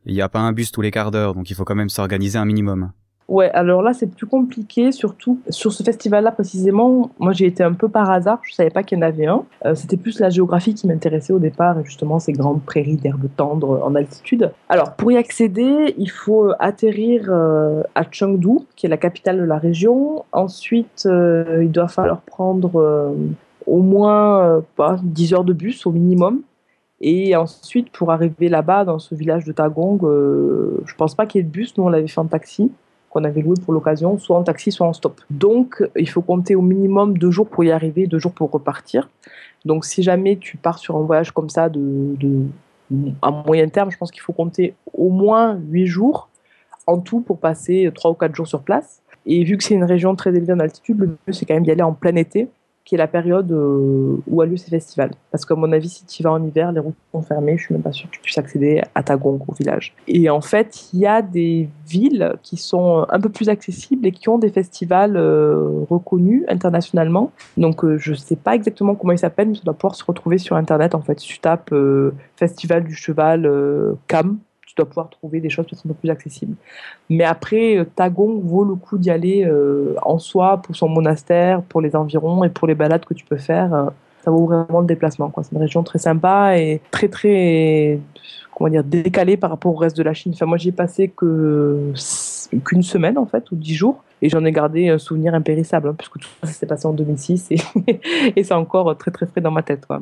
il n'y a pas un bus tous les quarts d'heure, donc il faut quand même s'organiser un minimum. Ouais, alors là, c'est plus compliqué, surtout sur ce festival-là précisément. Moi, j'ai été un peu par hasard, je savais pas qu'il y en avait un. C'était plus la géographie qui m'intéressait au départ, et justement ces grandes prairies d'herbes tendres en altitude. Alors, pour y accéder, il faut atterrir à Chengdu, qui est la capitale de la région. Ensuite, il doit falloir prendre au moins 10 heures de bus au minimum. Et ensuite, pour arriver là-bas, dans ce village de Tagong, je pense pas qu'il y ait de bus. Nous, on l'avait fait en taxi, qu'on avait loué pour l'occasion, soit en taxi, soit en stop. Donc, il faut compter au minimum 2 jours pour y arriver, 2 jours pour repartir. Donc, si jamais tu pars sur un voyage comme ça à moyen terme, je pense qu'il faut compter au moins 8 jours en tout pour passer 3 ou 4 jours sur place. Et vu que c'est une région très élevée en altitude, le mieux, c'est quand même d'y aller en plein été, qui est la période où a lieu ces festivals. Parce qu'à mon avis, si tu y vas en hiver, les routes sont fermées, je suis même pas sûre que tu puisses accéder à Tagong, au village. Et en fait, il y a des villes qui sont un peu plus accessibles et qui ont des festivals reconnus internationalement. Donc, je sais pas exactement comment ils s'appellent, mais ça doit pouvoir se retrouver sur Internet. En fait, si tu tapes Festival du cheval Cam, tu dois pouvoir trouver des choses peut-être un peu plus accessibles. Mais après, Tagong vaut le coup d'y aller en soi pour son monastère, pour les environs et pour les balades que tu peux faire. Ça vaut vraiment le déplacement, quoi. C'est une région très sympa et très, très, comment dire, décalée par rapport au reste de la Chine. Enfin, moi, j'y ai passé qu'une semaine, en fait, ou 10 jours. Et j'en ai gardé un souvenir impérissable, hein, puisque tout ça s'est passé en 2006 et, et c'est encore très, très frais dans ma tête, quoi.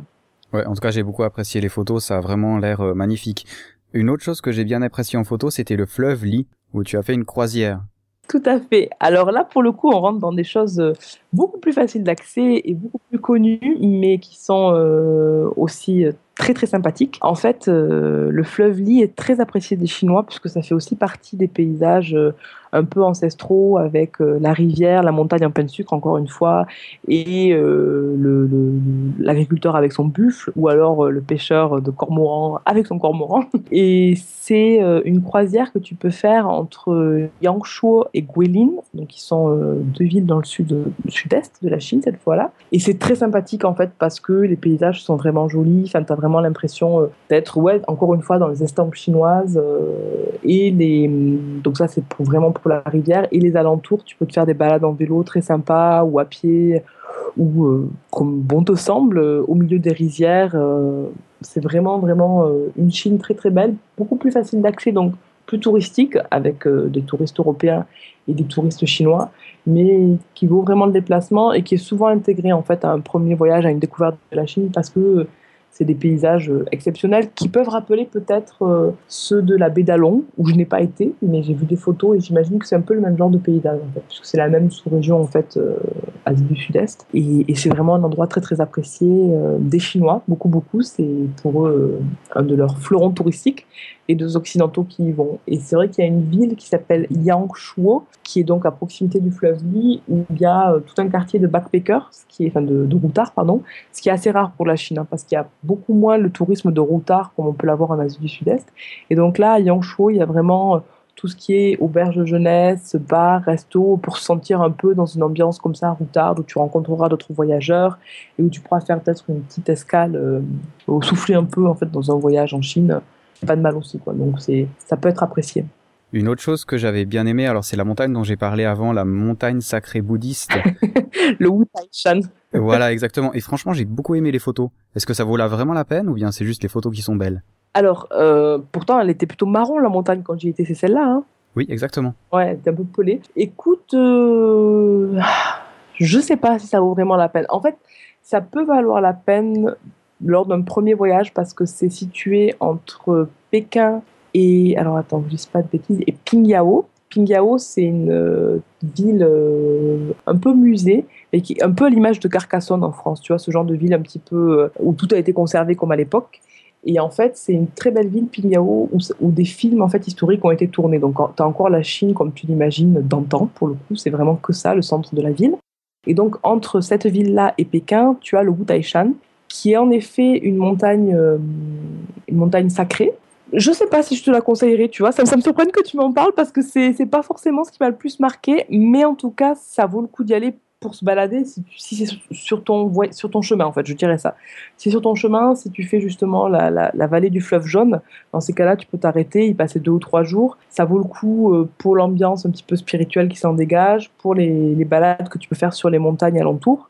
Ouais, en tout cas, j'ai beaucoup apprécié les photos, ça a vraiment l'air magnifique. Une autre chose que j'ai bien apprécié en photo, c'était le fleuve Li, où tu as fait une croisière. Tout à fait. Alors là, pour le coup, on rentre dans des choses beaucoup plus faciles d'accès et beaucoup plus connues, mais qui sont aussi très très sympathiques. En fait, le fleuve Li est très apprécié des Chinois puisque ça fait aussi partie des paysages un peu ancestraux avec la rivière, la montagne en plein sucre, encore une fois, et l'agriculteur avec son buffle, ou alors le pêcheur de cormoran avec son cormoran. Et c'est une croisière que tu peux faire entre Yangshuo et Guilin, donc qui sont 2 villes dans le sud-est de la Chine cette fois-là. Et c'est très sympathique en fait parce que les paysages sont vraiment jolis. Enfin, t'as vraiment l'impression d'être, ouais, encore une fois dans les estampes chinoises donc ça c'est vraiment pour la rivière et les alentours. Tu peux te faire des balades en vélo très sympas ou à pied ou comme bon te semble au milieu des rizières. C'est vraiment, vraiment une Chine très, très belle, beaucoup plus facile d'accès, donc plus touristique, avec des touristes européens et des touristes chinois, mais qui vaut vraiment le déplacement et qui est souvent intégré en fait à un premier voyage, à une découverte de la Chine, parce que c'est des paysages exceptionnels qui peuvent rappeler peut-être ceux de la baie d'Along, où je n'ai pas été, mais j'ai vu des photos et j'imagine que c'est un peu le même genre de paysage, en fait, puisque c'est la même sous-région en fait, Asie du Sud-Est. Et c'est vraiment un endroit très très apprécié des Chinois, beaucoup beaucoup. C'est pour eux un de leurs fleurons touristiques et des Occidentaux qui y vont. Et c'est vrai qu'il y a une ville qui s'appelle Yangshuo, qui est donc à proximité du fleuve Li, où il y a tout un quartier de backpackers, enfin de routards, pardon, ce qui est assez rare pour la Chine, hein, parce qu'il y a beaucoup moins le tourisme de routard comme on peut l'avoir en Asie du Sud-Est. Et donc là, à Yangshuo, il y a vraiment tout ce qui est auberge de jeunesse, bar, resto, pour se sentir un peu dans une ambiance comme ça, routarde, où tu rencontreras d'autres voyageurs et où tu pourras faire peut-être une petite escale, souffler un peu en fait dans un voyage en Chine. Pas de mal aussi, quoi. Donc ça peut être apprécié. Une autre chose que j'avais bien aimé, alors c'est la montagne dont j'ai parlé avant, la montagne sacrée bouddhiste. Le Wu Taishan. Voilà, exactement. Et franchement, j'ai beaucoup aimé les photos. Est-ce que ça vaut là vraiment la peine ou bien c'est juste les photos qui sont belles? Alors, pourtant, elle était plutôt marron, la montagne, quand j'y étais, c'est celle-là, hein. Oui, exactement. Ouais, elle était un peu pelée. Écoute, je sais pas si ça vaut vraiment la peine. En fait, ça peut valoir la peine lors d'un premier voyage parce que c'est situé entre Pékin et, alors attends, je dis pas de bêtises, et Pingyao. Pingyao, c'est une ville un peu musée, et qui est un peu à l'image de Carcassonne en France, tu vois, ce genre de ville un petit peu où tout a été conservé comme à l'époque. Et en fait, c'est une très belle ville, Pingyao, où des films en fait historiques ont été tournés. Donc, tu as encore la Chine comme tu l'imagines d'antan, pour le coup, c'est vraiment que ça, le centre de la ville. Et donc, entre cette ville-là et Pékin, tu as le Wutaishan, qui est en effet une montagne sacrée. Je sais pas si je te la conseillerais, tu vois. Ça me surprend que tu m'en parles parce que c'est pas forcément ce qui m'a le plus marqué, mais en tout cas, ça vaut le coup d'y aller pour se balader si c'est sur ton chemin, en fait, je dirais ça. Si sur ton chemin, si tu fais justement la vallée du fleuve jaune, dans ces cas-là, tu peux t'arrêter, y passer 2 ou 3 jours. Ça vaut le coup pour l'ambiance un petit peu spirituelle qui s'en dégage, pour les balades que tu peux faire sur les montagnes alentours.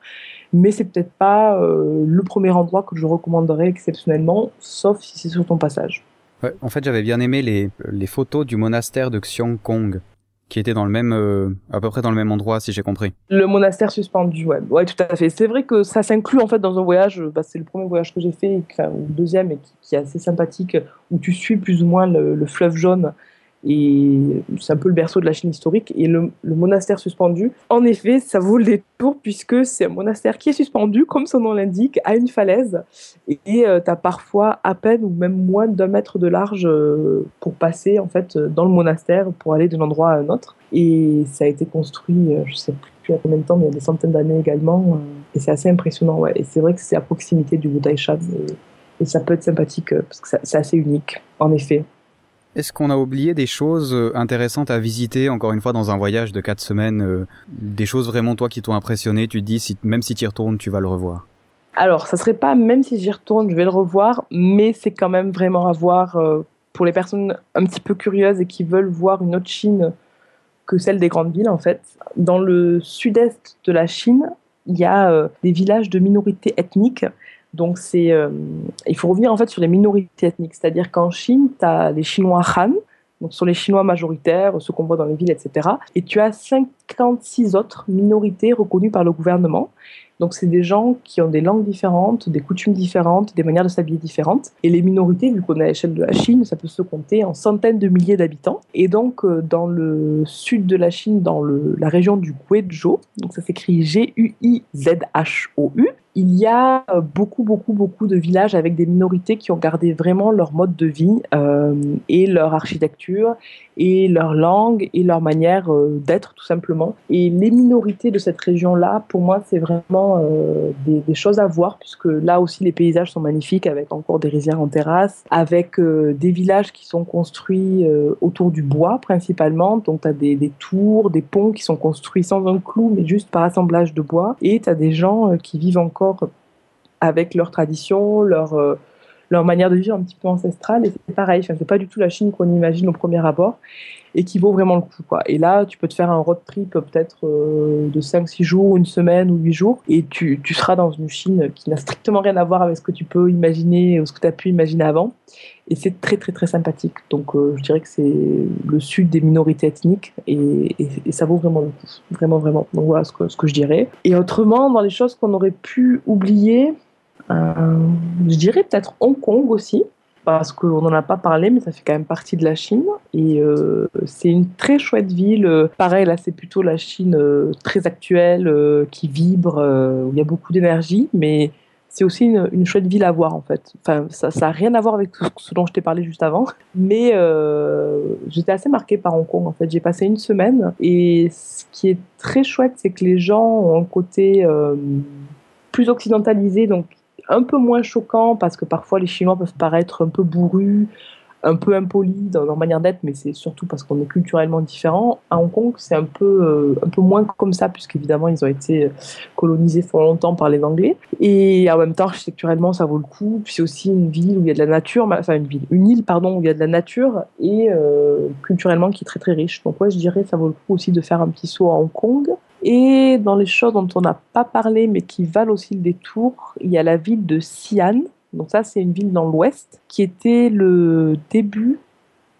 Mais c'est peut-être pas le premier endroit que je recommanderais exceptionnellement, sauf si c'est sur ton passage. Ouais, en fait, j'avais bien aimé les photos du monastère de Xiong Kong, qui était dans le même, à peu près dans le même endroit, si j'ai compris. Le monastère suspendu, ouais. Ouais, tout à fait. C'est vrai que ça s'inclut en fait dans un voyage. Bah, c'est le premier voyage que j'ai fait, enfin, ou le deuxième, et qui est assez sympathique, où tu suis plus ou moins le fleuve jaune. Et c'est un peu le berceau de la Chine historique. Et le monastère suspendu, en effet, ça vaut le détour puisque c'est un monastère qui est suspendu, comme son nom l'indique, à une falaise. Et tu as parfois à peine ou même moins d'1 mètre de large pour passer en fait dans le monastère pour aller d'un endroit à un autre. Et ça a été construit, je sais plus il y a combien de temps, mais il y a des centaines d'années également. Et c'est assez impressionnant, ouais. Et c'est vrai que c'est à proximité du Wutaishan. Et ça peut être sympathique parce que c'est assez unique, en effet. Est-ce qu'on a oublié des choses intéressantes à visiter, encore une fois, dans un voyage de 4 semaines, des choses vraiment, toi, qui t'ont impressionné, tu te dis, même si tu y retournes, tu vas le revoir? Alors, ça serait pas, même si j'y retourne, je vais le revoir, mais c'est quand même vraiment à voir pour les personnes un petit peu curieuses et qui veulent voir une autre Chine que celle des grandes villes, en fait. Dans le sud-est de la Chine, il y a des villages de minorités ethniques. Donc, il faut revenir en fait sur les minorités ethniques. C'est-à-dire qu'en Chine, tu as les Chinois Han, donc ce sont les Chinois majoritaires, ceux qu'on voit dans les villes, etc. Et tu as 56 autres minorités reconnues par le gouvernement. Donc, c'est des gens qui ont des langues différentes, des coutumes différentes, des manières de s'habiller différentes. Et les minorités, vu qu'on est à l'échelle de la Chine, ça peut se compter en centaines de milliers d'habitants. Et donc, dans le sud de la Chine, dans la région du Guizhou, donc ça s'écrit Guizhou, il y a beaucoup, beaucoup, beaucoup de villages avec des minorités qui ont gardé vraiment leur mode de vie et leur architecture et leur langue et leur manière d'être, tout simplement. Et les minorités de cette région-là, pour moi, c'est vraiment des choses à voir, puisque là aussi, les paysages sont magnifiques, avec encore des rizières en terrasse, avec des villages qui sont construits autour du bois, principalement. Donc, tu as des tours, des ponts qui sont construits sans un clou, mais juste par assemblage de bois. Et tu as des gens qui vivent encore avec leurs traditions, leur manière de vivre un petit peu ancestrale. Et c'est pareil, enfin, c'est pas du tout la Chine qu'on imagine au premier abord et qui vaut vraiment le coup, quoi. Et là, tu peux te faire un road trip peut-être de 5-6 jours, une semaine ou 8 jours, et tu seras dans une Chine qui n'a strictement rien à voir avec ce que tu peux imaginer ou ce que tu as pu imaginer avant. Et c'est très, très, très sympathique. Donc, je dirais que c'est le sud des minorités ethniques et ça vaut vraiment le coup. Vraiment, vraiment. Donc, voilà ce que je dirais. Et autrement, dans les choses qu'on aurait pu oublier, je dirais peut-être Hong Kong aussi, parce qu'on n'en a pas parlé, mais ça fait quand même partie de la Chine. Et c'est une très chouette ville. Pareil, là, c'est plutôt la Chine très actuelle, qui vibre, où il y a beaucoup d'énergie, mais c'est aussi une chouette ville à voir, en fait. Enfin, ça n'a rien à voir avec ce dont je t'ai parlé juste avant, mais j'étais assez marquée par Hong Kong, en fait. J'ai passé une semaine, et ce qui est très chouette, c'est que les gens ont un côté plus occidentalisé, donc un peu moins choquant parce que parfois les Chinois peuvent paraître un peu bourrus, un peu impolis dans leur manière d'être, mais c'est surtout parce qu'on est culturellement différents. À Hong Kong, c'est un peu moins comme ça, puisqu'évidemment, ils ont été colonisés fort longtemps par les Anglais. Et en même temps, architecturellement, ça vaut le coup. Puis c'est aussi une ville où il y a de la nature, enfin une île, pardon, où il y a de la nature et culturellement qui est très très riche. Donc ouais, je dirais ça vaut le coup aussi de faire un petit saut à Hong Kong. Et dans les choses dont on n'a pas parlé, mais qui valent aussi le détour, il y a la ville de Xi'an. Donc ça, c'est une ville dans l'ouest qui était le début,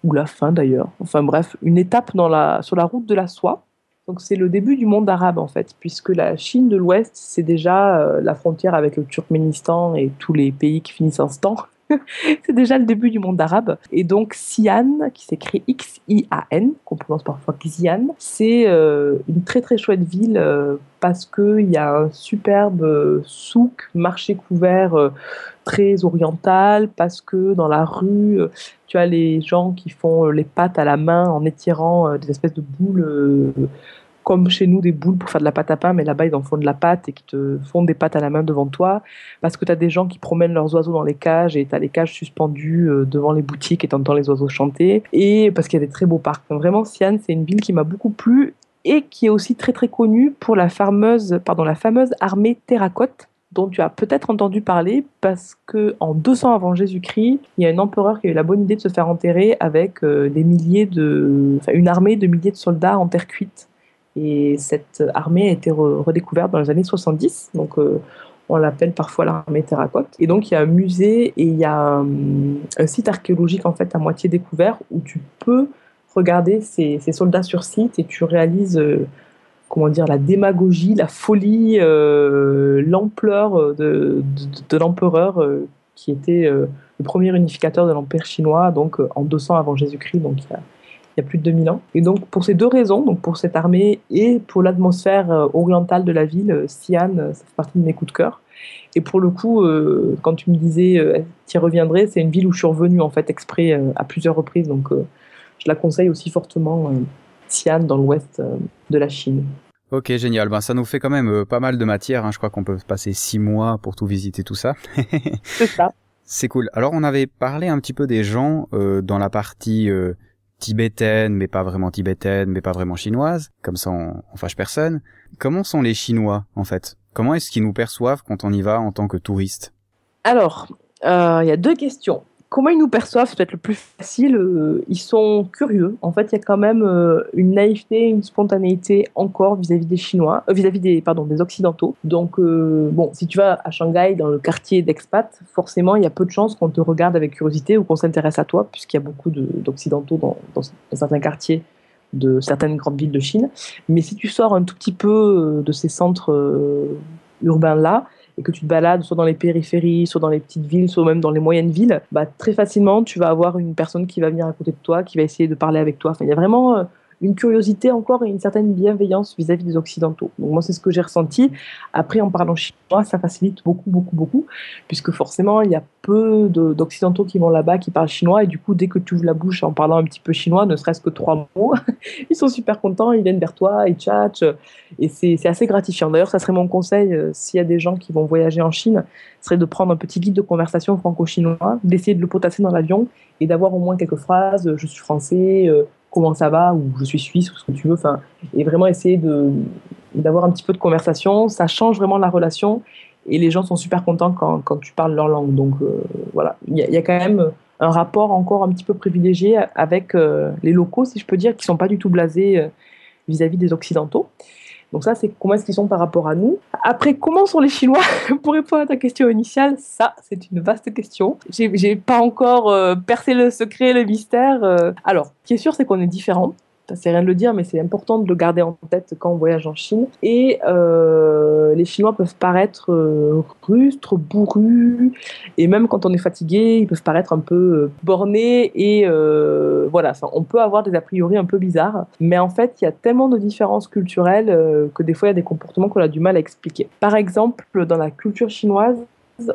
ou la fin d'ailleurs, enfin bref, une étape sur la route de la soie. Donc c'est le début du monde arabe en fait, puisque la Chine de l'ouest, c'est déjà la frontière avec le Turkménistan et tous les pays qui finissent en stan. C'est déjà le début du monde arabe. Et donc, Xi'an, qui s'écrit Xian, qu'on prononce parfois Xi'an, c'est une très très chouette ville parce qu'il y a un superbe souk, marché couvert très oriental, parce que dans la rue, tu as les gens qui font les pâtes à la main en étirant des espèces de boules comme chez nous, des boules pour faire de la pâte à pain, mais là-bas, ils en font de la pâte et qui te font des pâtes à la main devant toi. Parce que tu as des gens qui promènent leurs oiseaux dans les cages et tu as les cages suspendues devant les boutiques et tu entends les oiseaux chanter. Et parce qu'il y a des très beaux parcs. Donc, vraiment, Xi'an, c'est une ville qui m'a beaucoup plu et qui est aussi très très connue pour la fameuse armée terracotte dont tu as peut-être entendu parler parce que en 200 avant Jésus-Christ, il y a un empereur qui a eu la bonne idée de se faire enterrer avec une armée de milliers de soldats en terre cuite. Et cette armée a été redécouverte dans les années 70. Donc, on l'appelle parfois l'armée terracotte. Et donc, il y a un musée et il y a un site archéologique en fait à moitié découvert où tu peux regarder ces soldats sur site et tu réalises comment dire, la démagogie, la folie, l'ampleur de l'empereur qui était le premier unificateur de l'empire chinois, donc en 200 avant Jésus-Christ, donc il y a plus de 2000 ans. Et donc pour ces deux raisons, donc pour cette armée et pour l'atmosphère orientale de la ville, Xi'an, ça fait partie de mes coups de cœur. Et pour le coup, quand tu me disais tu y reviendrais, c'est une ville où je suis revenue en fait exprès à plusieurs reprises, donc je la conseille aussi fortement. Xi'an dans l'ouest de la Chine. Ok, génial. Ben, ça nous fait quand même pas mal de matière, hein. Je crois qu'on peut passer 6 mois pour tout visiter, tout ça. C'est ça. C'est cool. Alors, on avait parlé un petit peu des gens dans la partie tibétaine, mais pas vraiment tibétaine, mais pas vraiment chinoise. Comme ça, on fâche personne. Comment sont les Chinois, en fait? Comment est-ce qu'ils nous perçoivent quand on y va en tant que touriste? Alors, il y a deux questions. Comment ils nous perçoivent, c'est peut-être le plus facile. Ils sont curieux. En fait, il y a quand même une naïveté, une spontanéité encore vis-à-vis des Chinois, vis-à-vis des Occidentaux. Donc, bon, si tu vas à Shanghai, dans le quartier d'expat, forcément, il y a peu de chances qu'on te regarde avec curiosité ou qu'on s'intéresse à toi, puisqu'il y a beaucoup d'Occidentaux dans certains quartiers de certaines grandes villes de Chine. Mais si tu sors un tout petit peu de ces centres urbains-là, et que tu te balades soit dans les périphéries, soit dans les petites villes, soit même dans les moyennes villes, bah, très facilement, tu vas avoir une personne qui va venir à côté de toi, qui va essayer de parler avec toi. Enfin, il y a vraiment une curiosité encore et une certaine bienveillance vis-à-vis des Occidentaux. Donc moi, c'est ce que j'ai ressenti. Après, en parlant chinois, ça facilite beaucoup, beaucoup, beaucoup, puisque forcément, il y a peu d'Occidentaux qui vont là-bas, qui parlent chinois, et du coup, dès que tu ouvres la bouche en parlant un petit peu chinois, ne serait-ce que 3 mots, ils sont super contents, ils viennent vers toi, ils tchatchent, et c'est assez gratifiant. D'ailleurs, ça serait mon conseil, s'il y a des gens qui vont voyager en Chine, ce serait de prendre un petit guide de conversation franco-chinois, d'essayer de le potasser dans l'avion, et d'avoir au moins quelques phrases, je suis français, comment ça va, ou je suis suisse, ou ce que tu veux, enfin, et vraiment essayer d'avoir un petit peu de conversation. Ça change vraiment la relation et les gens sont super contents quand tu parles leur langue. Donc voilà, il y a quand même un rapport encore un petit peu privilégié avec les locaux, si je peux dire, qui sont pas du tout blasés vis-à-vis des Occidentaux. Donc ça, c'est comment est-ce qu'ils sont par rapport à nous. Après, comment sont les Chinois? Pour répondre à ta question initiale, ça, c'est une vaste question. J'ai pas encore percé le secret, le mystère. Alors, ce qui est sûr, c'est qu'on est différents. Ça, c'est rien de le dire, mais c'est important de le garder en tête quand on voyage en Chine. Et les Chinois peuvent paraître rustres, bourrus, et même quand on est fatigué, ils peuvent paraître un peu bornés. Et voilà, on peut avoir des a priori un peu bizarres. Mais en fait, il y a tellement de différences culturelles que des fois, il y a des comportements qu'on a du mal à expliquer. Par exemple, dans la culture chinoise,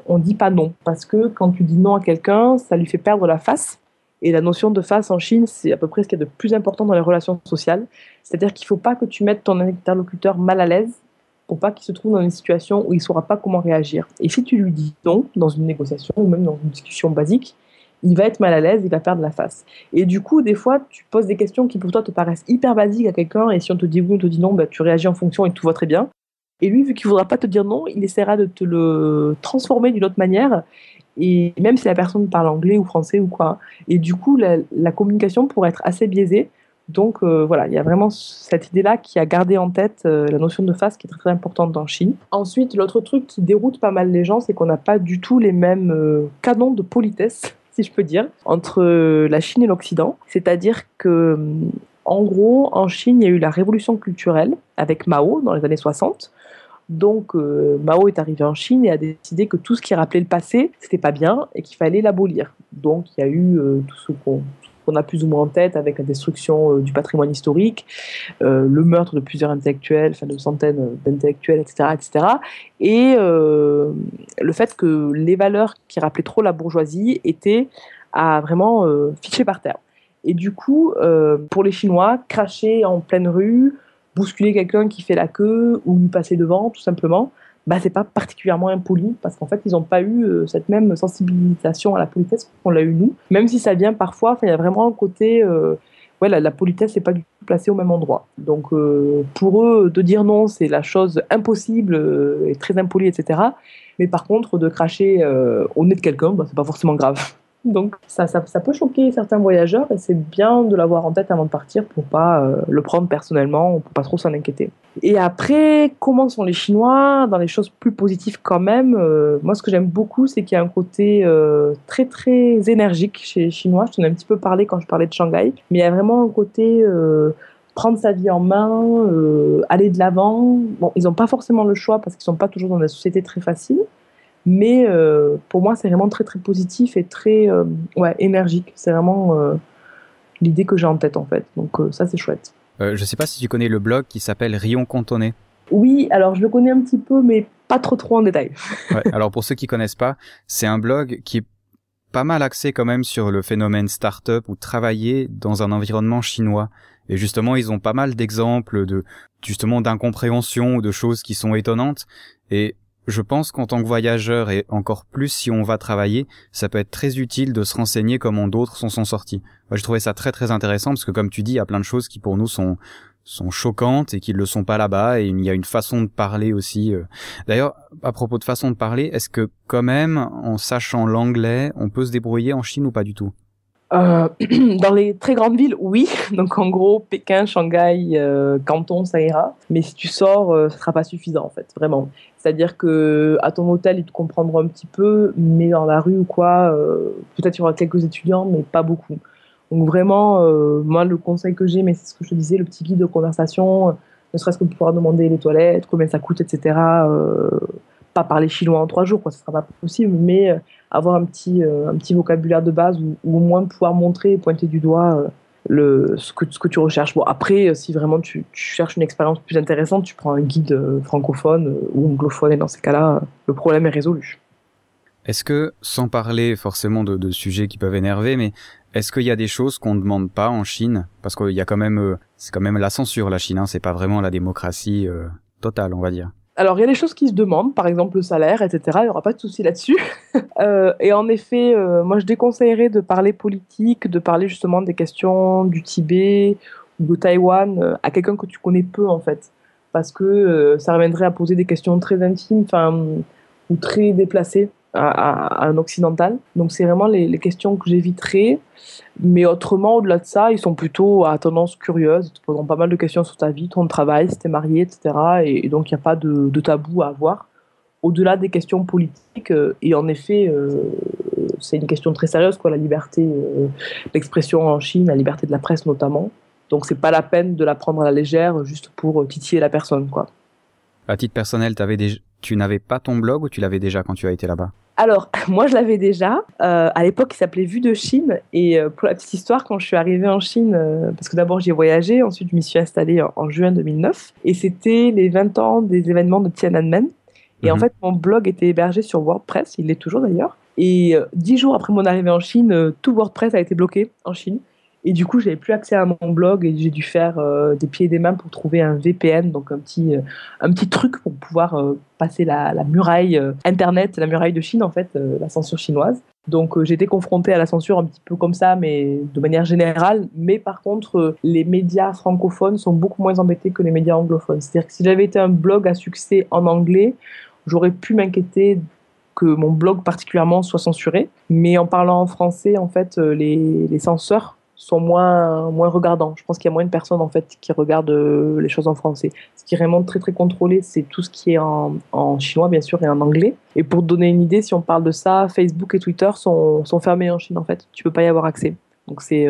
on dit pas non. Parce que quand tu dis non à quelqu'un, ça lui fait perdre la face. Et la notion de face en Chine, c'est à peu près ce qu'il y a de plus important dans les relations sociales. C'est-à-dire qu'il ne faut pas que tu mettes ton interlocuteur mal à l'aise pour pas qu'il se trouve dans une situation où il ne saura pas comment réagir. Et si tu lui dis non dans une négociation ou même dans une discussion basique, il va être mal à l'aise, il va perdre la face. Et du coup, des fois, tu poses des questions qui pour toi te paraissent hyper basiques à quelqu'un et si on te dit oui, on te dit non, bah, tu réagis en fonction et tout va très bien. Et lui, vu qu'il ne voudra pas te dire non, il essaiera de te le transformer d'une autre manière. Et même si la personne parle anglais ou français ou quoi. Et du coup, la communication pourrait être assez biaisée. Donc voilà, il y a vraiment cette idée-là qui a gardé en tête la notion de face qui est très, très importante dans Chine. Ensuite, l'autre truc qui déroute pas mal les gens, c'est qu'on n'a pas du tout les mêmes canons de politesse, si je peux dire, entre la Chine et l'Occident. C'est-à-dire que, en gros, en Chine, il y a eu la révolution culturelle avec Mao dans les années 60. Donc Mao est arrivé en Chine et a décidé que tout ce qui rappelait le passé, c'était pas bien et qu'il fallait l'abolir. Donc il y a eu tout ce qu'on a plus ou moins en tête avec la destruction du patrimoine historique, le meurtre de plusieurs intellectuels, enfin de centaines d'intellectuels, etc., etc. Et le fait que les valeurs qui rappelaient trop la bourgeoisie étaient à vraiment fichées par terre. Et du coup, pour les Chinois, cracher en pleine rue, bousculer quelqu'un qui fait la queue ou lui passer devant, tout simplement, bah, c'est pas particulièrement impoli parce qu'en fait, ils n'ont pas eu cette même sensibilisation à la politesse qu'on l'a eu nous, même si ça vient parfois, il y a vraiment un côté, ouais, la politesse n'est pas du tout placée au même endroit. Donc, pour eux, de dire non, c'est la chose impossible et très impolie, etc. Mais par contre, de cracher au nez de quelqu'un, bah, c'est pas forcément grave. Donc ça peut choquer certains voyageurs et c'est bien de l'avoir en tête avant de partir pour pas le prendre personnellement, pour pas trop s'en inquiéter. Et après, comment sont les Chinois dans les choses plus positives quand même moi, ce que j'aime beaucoup, c'est qu'il y a un côté très très énergique chez les Chinois. Je t'en ai un petit peu parlé quand je parlais de Shanghai, mais il y a vraiment un côté prendre sa vie en main, aller de l'avant. Bon, ils n'ont pas forcément le choix parce qu'ils sont pas toujours dans des sociétés très faciles. Mais pour moi, c'est vraiment très très positif et très ouais, énergique. C'est vraiment l'idée que j'ai en tête en fait. Donc ça, c'est chouette. Je sais pas si tu connais le blog qui s'appelle Rion Cantonais. Oui, alors je le connais un petit peu, mais pas trop en détail. Ouais, alors pour ceux qui connaissent pas, c'est un blog qui est pas mal axé quand même sur le phénomène start-up ou travailler dans un environnement chinois. Et justement, ils ont pas mal d'exemples justement d'incompréhension ou de choses qui sont étonnantes. Et je pense qu'en tant que voyageur, et encore plus si on va travailler, ça peut être très utile de se renseigner comment d'autres s'en sont sortis. Moi, je trouvais ça très très intéressant parce que comme tu dis, il y a plein de choses qui pour nous sont choquantes et qui ne le sont pas là-bas, et il y a une façon de parler aussi. D'ailleurs, à propos de façon de parler, est-ce que quand même, en sachant l'anglais, on peut se débrouiller en Chine ou pas du tout? Dans les très grandes villes, oui. Donc en gros, Pékin, Shanghai, Canton, ça ira. Mais si tu sors, ça sera pas suffisant en fait, vraiment. C'est-à-dire que à ton hôtel, ils te comprendront un petit peu, mais dans la rue ou quoi, peut-être il y aura quelques étudiants, mais pas beaucoup. Donc vraiment, moi le conseil que j'ai, mais c'est ce que je te disais, le petit guide de conversation, ne serait-ce que pour pouvoir demander les toilettes, combien ça coûte, etc. Pas parler chinois en 3 jours, quoi, ce sera pas possible, mais avoir un petit vocabulaire de base ou au moins pouvoir montrer et pointer du doigt ce que tu recherches. Bon, après, si vraiment tu cherches une expérience plus intéressante, tu prends un guide francophone ou anglophone et dans ces cas-là, le problème est résolu. Est-ce que, sans parler forcément de sujets qui peuvent énerver, mais est-ce qu'il y a des choses qu'on ne demande pas en Chine? Parce qu'il y a quand même, c'est quand même la censure, la Chine, hein, c'est pas vraiment la démocratie totale, on va dire. Alors, il y a des choses qui se demandent, par exemple le salaire, etc. Il n'y aura pas de souci là-dessus. Et en effet, moi, je déconseillerais de parler politique, de parler justement des questions du Tibet ou de Taïwan à quelqu'un que tu connais peu, en fait. Parce que ça reviendrait à poser des questions très intimes, ou très déplacées à un occidental. Donc, c'est vraiment les questions que j'éviterais. Mais autrement, au-delà de ça, ils sont plutôt à tendance curieuse. Ils te poseront pas mal de questions sur ta vie, ton travail, si t'es marié, etc. Et donc, il n'y a pas de tabou à avoir. Au-delà des questions politiques, et en effet, c'est une question très sérieuse, quoi, la liberté d'expression en Chine, la liberté de la presse notamment. Donc, c'est pas la peine de la prendre à la légère juste pour titiller la personne, quoi. À titre personnel, tu n'avais pas ton blog ou tu l'avais déjà quand tu as été là-bas? Alors, moi, je l'avais déjà. À l'époque, il s'appelait Vue de Chine. Et pour la petite histoire, quand je suis arrivée en Chine, parce que d'abord, j'y ai voyagé, ensuite, je m'y suis installée en juin 2009. Et c'était les 20 ans des événements de Tiananmen. Et en fait, mon blog était hébergé sur WordPress. Il l'est toujours d'ailleurs. Et 10 jours après mon arrivée en Chine, tout WordPress a été bloqué en Chine. Et du coup, j'avais plus accès à mon blog et j'ai dû faire des pieds et des mains pour trouver un VPN, donc un petit truc pour pouvoir passer la muraille Internet, la muraille de Chine en fait, la censure chinoise. Donc j'ai été confrontée à la censure un petit peu comme ça, mais de manière générale. Mais par contre, les médias francophones sont beaucoup moins embêtés que les médias anglophones. C'est-à-dire que si j'avais été un blog à succès en anglais, j'aurais pu m'inquiéter que mon blog particulièrement soit censuré. Mais en parlant en français, en fait, les censeurs sont moins regardants. Je pense qu'il y a moins de personnes en fait qui regardent les choses en français. Ce qui est vraiment très très contrôlé, c'est tout ce qui est en chinois bien sûr et en anglais. Et pour te donner une idée, si on parle de ça, Facebook et Twitter sont fermés en Chine en fait. Tu peux pas y avoir accès. Donc c'est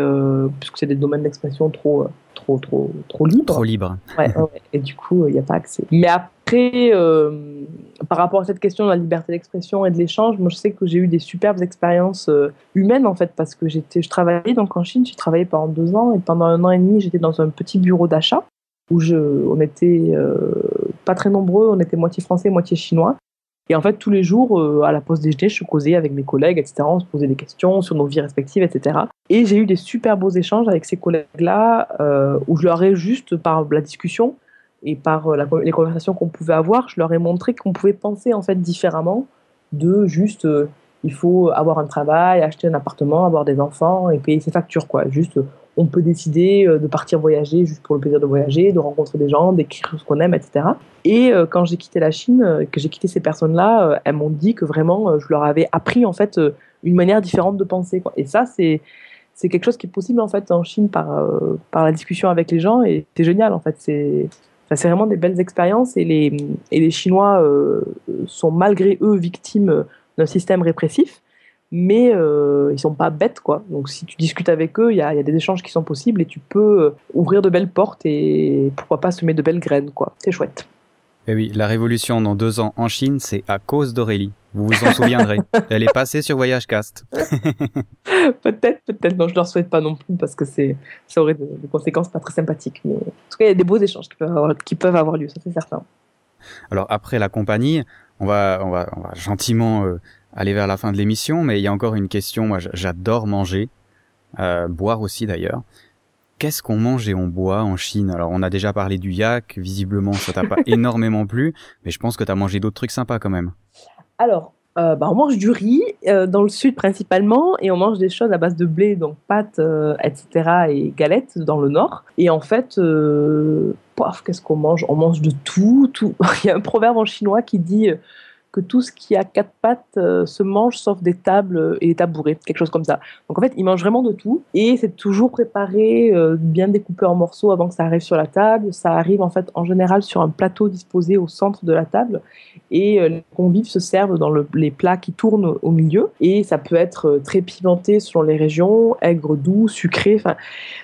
puisque c'est des domaines d'expression trop libres. Trop libre. Ouais. Et du coup, il n'y a pas accès. Mais Après, par rapport à cette question de la liberté d'expression et de l'échange, moi je sais que j'ai eu des superbes expériences humaines en fait, parce que je travaillais donc en Chine, j'ai travaillé pendant 2 ans et pendant 1 an et demi j'étais dans un petit bureau d'achat où on était pas très nombreux, on était moitié français, moitié chinois. Et en fait, tous les jours, à la pause déjeuner, je causais avec mes collègues, etc. On se posait des questions sur nos vies respectives, etc. Et j'ai eu des super beaux échanges avec ces collègues-là, où je leur ai juste, par la discussion et par les conversations qu'on pouvait avoir, je leur ai montré qu'on pouvait penser en fait différemment de juste, il faut avoir un travail, acheter un appartement, avoir des enfants et payer ses factures, quoi. Juste, on peut décider de partir voyager juste pour le plaisir de voyager, de rencontrer des gens, d'écrire ce qu'on aime, etc. Et quand j'ai quitté la Chine, que j'ai quitté ces personnes-là, elles m'ont dit que vraiment, je leur avais appris en fait une manière différente de penser, quoi. Et ça, c'est quelque chose qui est possible en fait en Chine par la discussion avec les gens et c'est génial en fait. C'est vraiment des belles expériences et les Chinois sont malgré eux victimes d'un système répressif, mais ils sont pas bêtes, quoi. Donc si tu discutes avec eux, il y a des échanges qui sont possibles et tu peux ouvrir de belles portes et pourquoi pas semer de belles graines, quoi. C'est chouette. Et oui, la révolution dans 2 ans en Chine, c'est à cause d'Aurélie. Vous vous en souviendrez. Elle est passée sur Voyage Cast. Peut-être. Non, je leur souhaite pas non plus parce que ça aurait des conséquences pas très sympathiques. Mais en tout cas, il y a des beaux échanges qui peuvent avoir lieu, ça c'est certain. Alors après la compagnie, on va gentiment aller vers la fin de l'émission, mais il y a encore une question. Moi, j'adore manger, boire aussi d'ailleurs. Qu'est-ce qu'on mange et on boit en Chine? Alors, on a déjà parlé du yak. Visiblement, ça t'a pas énormément plu, mais je pense que t'as mangé d'autres trucs sympas quand même. Alors, on mange du riz dans le sud principalement et on mange des choses à base de blé, donc pâtes, etc. et galettes dans le nord. Et en fait, qu'est-ce qu'on mange? On mange de tout, tout. Il y a un proverbe en chinois qui dit que tout ce qui a 4 pattes se mange sauf des tables et des tabourets, quelque chose comme ça. Donc en fait, ils mangent vraiment de tout et c'est toujours préparé, bien découpé en morceaux avant que ça arrive sur la table. Ça arrive en fait en général sur un plateau disposé au centre de la table et les convives se servent dans les plats qui tournent au milieu et ça peut être très pimenté selon les régions, aigre, doux, sucré. Enfin,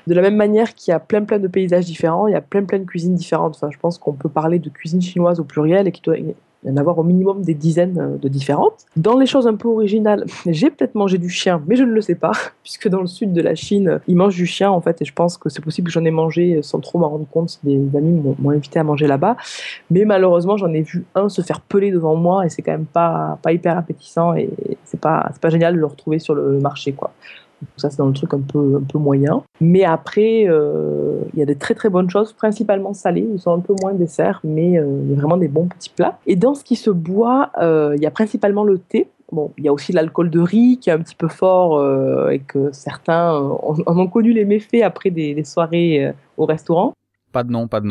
de la même manière qu'il y a plein de paysages différents, il y a plein de cuisines différentes. Enfin, je pense qu'on peut parler de cuisine chinoise au pluriel et qu'il doit y en avoir au minimum des dizaines de différentes. Dans les choses un peu originales, j'ai peut-être mangé du chien, mais je ne le sais pas, puisque dans le sud de la Chine, ils mangent du chien en fait, et je pense que c'est possible que j'en ai mangé sans trop m'en rendre compte si des amis m'ont invité à manger là-bas. Mais malheureusement, j'en ai vu un se faire peler devant moi, et c'est quand même pas hyper appétissant, et c'est pas génial de le retrouver sur le marché, quoi. Donc ça, c'est dans le truc un peu moyen. Mais après, il y a des très bonnes choses, principalement salées. Ils sont un peu moins desserts, mais il y a vraiment des bons petits plats. Et dans ce qui se boit, il y a principalement le thé. Bon, il y a aussi l'alcool de riz qui est un petit peu fort et que certains en ont connu les méfaits après des soirées au restaurant. Pas de nom. Pas de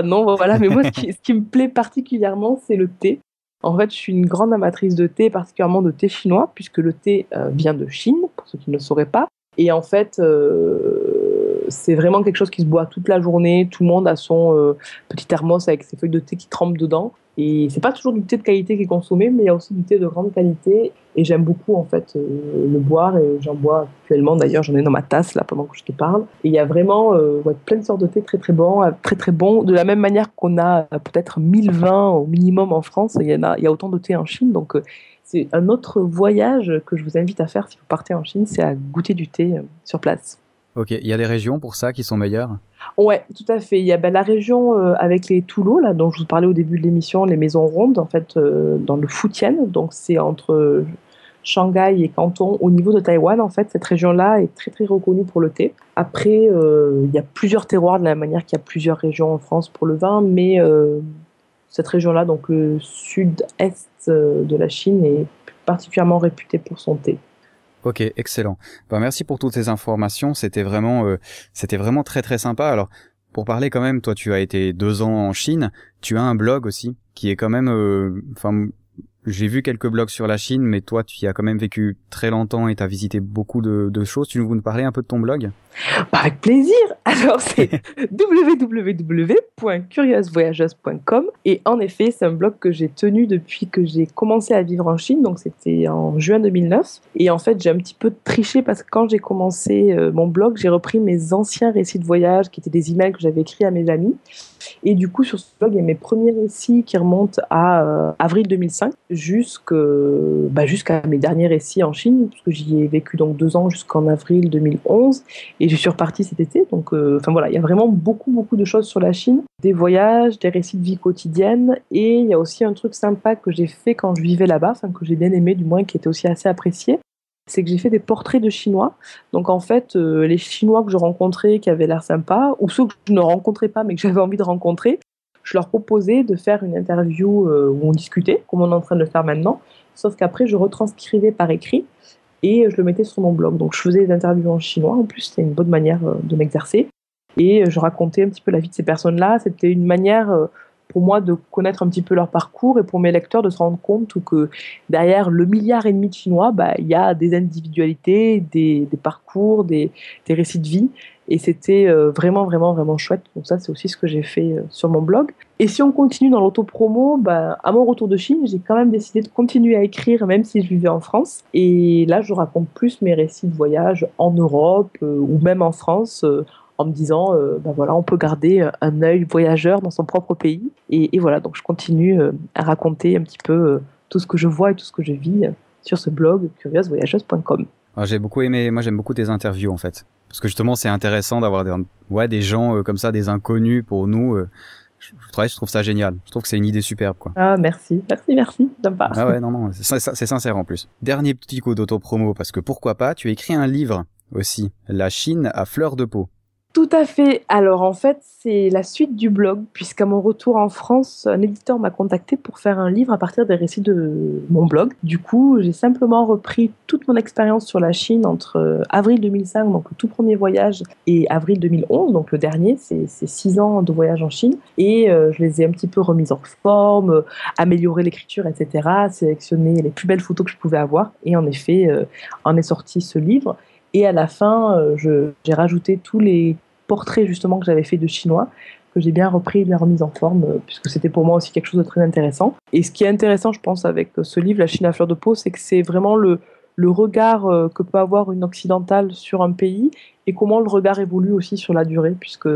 nom, voilà. Mais moi, ce qui me plaît particulièrement, c'est le thé. En fait, je suis une grande amatrice de thé, particulièrement de thé chinois, puisque le thé vient de Chine, pour ceux qui ne le sauraient pas. Et en fait, c'est vraiment quelque chose qui se boit toute la journée. Tout le monde a son petit thermos avec ses feuilles de thé qui trempent dedans. Et c'est pas toujours du thé de qualité qui est consommé, mais il y a aussi du thé de grande qualité. Et j'aime beaucoup en fait le boire. Et j'en bois actuellement. D'ailleurs, j'en ai dans ma tasse là pendant que je te parle. Et il y a vraiment plein de sortes de thé très bons. De la même manière qu'on a peut-être 1000 vins au minimum en France, il y a autant de thé en Chine. Donc c'est un autre voyage que je vous invite à faire si vous partez en Chine, c'est à goûter du thé sur place. Ok, il y a des régions pour ça qui sont meilleures? Ouais, tout à fait. Il y a la région avec les toulots, là, dont je vous parlais au début de l'émission, les maisons rondes, en fait, dans le Fujian. Donc, c'est entre Shanghai et Canton, au niveau de Taïwan, en fait. Cette région-là est très reconnue pour le thé. Après, il y a plusieurs terroirs, de la même manière qu'il y a plusieurs régions en France pour le vin, mais cette région-là, donc le sud-est de la Chine, est particulièrement réputée pour son thé. Ok, excellent. Ben, merci pour toutes ces informations. C'était vraiment très sympa. Alors, pour parler quand même, toi, tu as été 2 ans en Chine. Tu as un blog aussi qui est quand même, j'ai vu quelques blogs sur la Chine, mais toi, tu y as quand même vécu très longtemps et tu as visité beaucoup de choses. Tu veux nous parler un peu de ton blog? Avec plaisir. Alors, c'est www.curiousvoyageuse.com et en effet, c'est un blog que j'ai tenu depuis que j'ai commencé à vivre en Chine, donc c'était en juin 2009. Et en fait, j'ai un petit peu triché parce que quand j'ai commencé mon blog, j'ai repris mes anciens récits de voyage qui étaient des emails que j'avais écrits à mes amis. Et du coup, sur ce blog, il y a mes premiers récits qui remontent à avril 2005 jusqu'à mes derniers récits en Chine, parce que j'y ai vécu donc 2 ans jusqu'en avril 2011 et je suis repartie cet été. Donc, voilà, il y a vraiment beaucoup, beaucoup de choses sur la Chine, des voyages, des récits de vie quotidienne et il y a aussi un truc sympa que j'ai fait quand je vivais là-bas, enfin que j'ai bien aimé du moins, qui était aussi assez apprécié. C'est que j'ai fait des portraits de Chinois. Donc en fait, les Chinois que je rencontrais, qui avaient l'air sympas, ou ceux que je ne rencontrais pas mais que j'avais envie de rencontrer, je leur proposais de faire une interview où on discutait, comme on est en train de le faire maintenant, sauf qu'après je retranscrivais par écrit et je le mettais sur mon blog. Donc je faisais des interviews en chinois, en plus c'était une bonne manière de m'exercer, et je racontais un petit peu la vie de ces personnes-là. C'était une manière pour moi de connaître un petit peu leur parcours et pour mes lecteurs de se rendre compte que derrière le 1,5 milliard de Chinois, il y a des individualités, des parcours, des récits de vie. Et c'était vraiment, vraiment, vraiment chouette. Donc ça, c'est aussi ce que j'ai fait sur mon blog. Et si on continue dans l'autopromo, à mon retour de Chine, j'ai quand même décidé de continuer à écrire, même si je vivais en France. Et là, je raconte plus mes récits de voyage en Europe ou même en France, en me disant, voilà, on peut garder un œil voyageur dans son propre pays. Et voilà, donc je continue à raconter un petit peu tout ce que je vois et tout ce que je vis sur ce blog curiousvoyageuse.com. Alors, j'ai beaucoup aimé, moi j'aime beaucoup tes interviews en fait. Parce que justement c'est intéressant d'avoir des gens comme ça, des inconnus pour nous. Je trouve ça génial. Je trouve que c'est une idée superbe, quoi. Ah, merci. Sympa. Ah ouais, non, c'est sincère en plus. Dernier petit coup d'auto-promo, parce que pourquoi pas, tu as écrit un livre aussi, La Chine à fleur de peau. Tout à fait. Alors en fait, c'est la suite du blog, puisqu'à mon retour en France, un éditeur m'a contacté pour faire un livre à partir des récits de mon blog. Du coup, j'ai simplement repris toute mon expérience sur la Chine entre avril 2005, donc le tout premier voyage, et avril 2011, donc le dernier, c'est 6 ans de voyage en Chine. Et je les ai un petit peu remises en forme, amélioré l'écriture, etc., sélectionné les plus belles photos que je pouvais avoir. Et en effet, en est sorti ce livre. Et à la fin, j'ai rajouté tous les portraits justement que j'avais fait de Chinois, que j'ai bien repris et bien remis en forme, puisque c'était pour moi aussi quelque chose de très intéressant. Et ce qui est intéressant, je pense, avec ce livre, La Chine à fleur de peau, c'est que c'est vraiment le regard que peut avoir une occidentale sur un pays et comment le regard évolue aussi sur la durée, puisque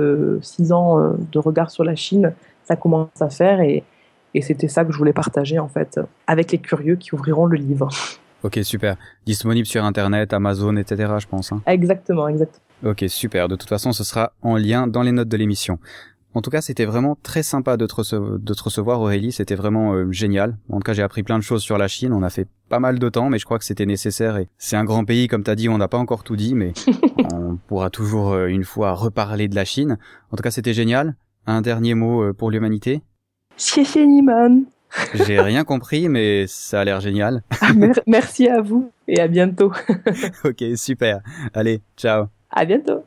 6 ans de regard sur la Chine, ça commence à faire et c'était ça que je voulais partager en fait avec les curieux qui ouvriront le livre. Ok, super. Disponible sur Internet, Amazon, etc., je pense. Hein. Exactement. Ok, super. De toute façon, ce sera en lien dans les notes de l'émission. En tout cas, c'était vraiment très sympa de te recevoir, Aurélie. C'était vraiment génial. En tout cas, j'ai appris plein de choses sur la Chine. On a fait pas mal de temps, mais je crois que c'était nécessaire. Et c'est un grand pays, comme tu as dit, on n'a pas encore tout dit, mais on pourra toujours une fois reparler de la Chine. En tout cas, c'était génial. Un dernier mot pour l'humanité. Xie xie ni men. J'ai rien compris, mais ça a l'air génial. Merci à vous et à bientôt. Ok, super. Allez, ciao. À bientôt.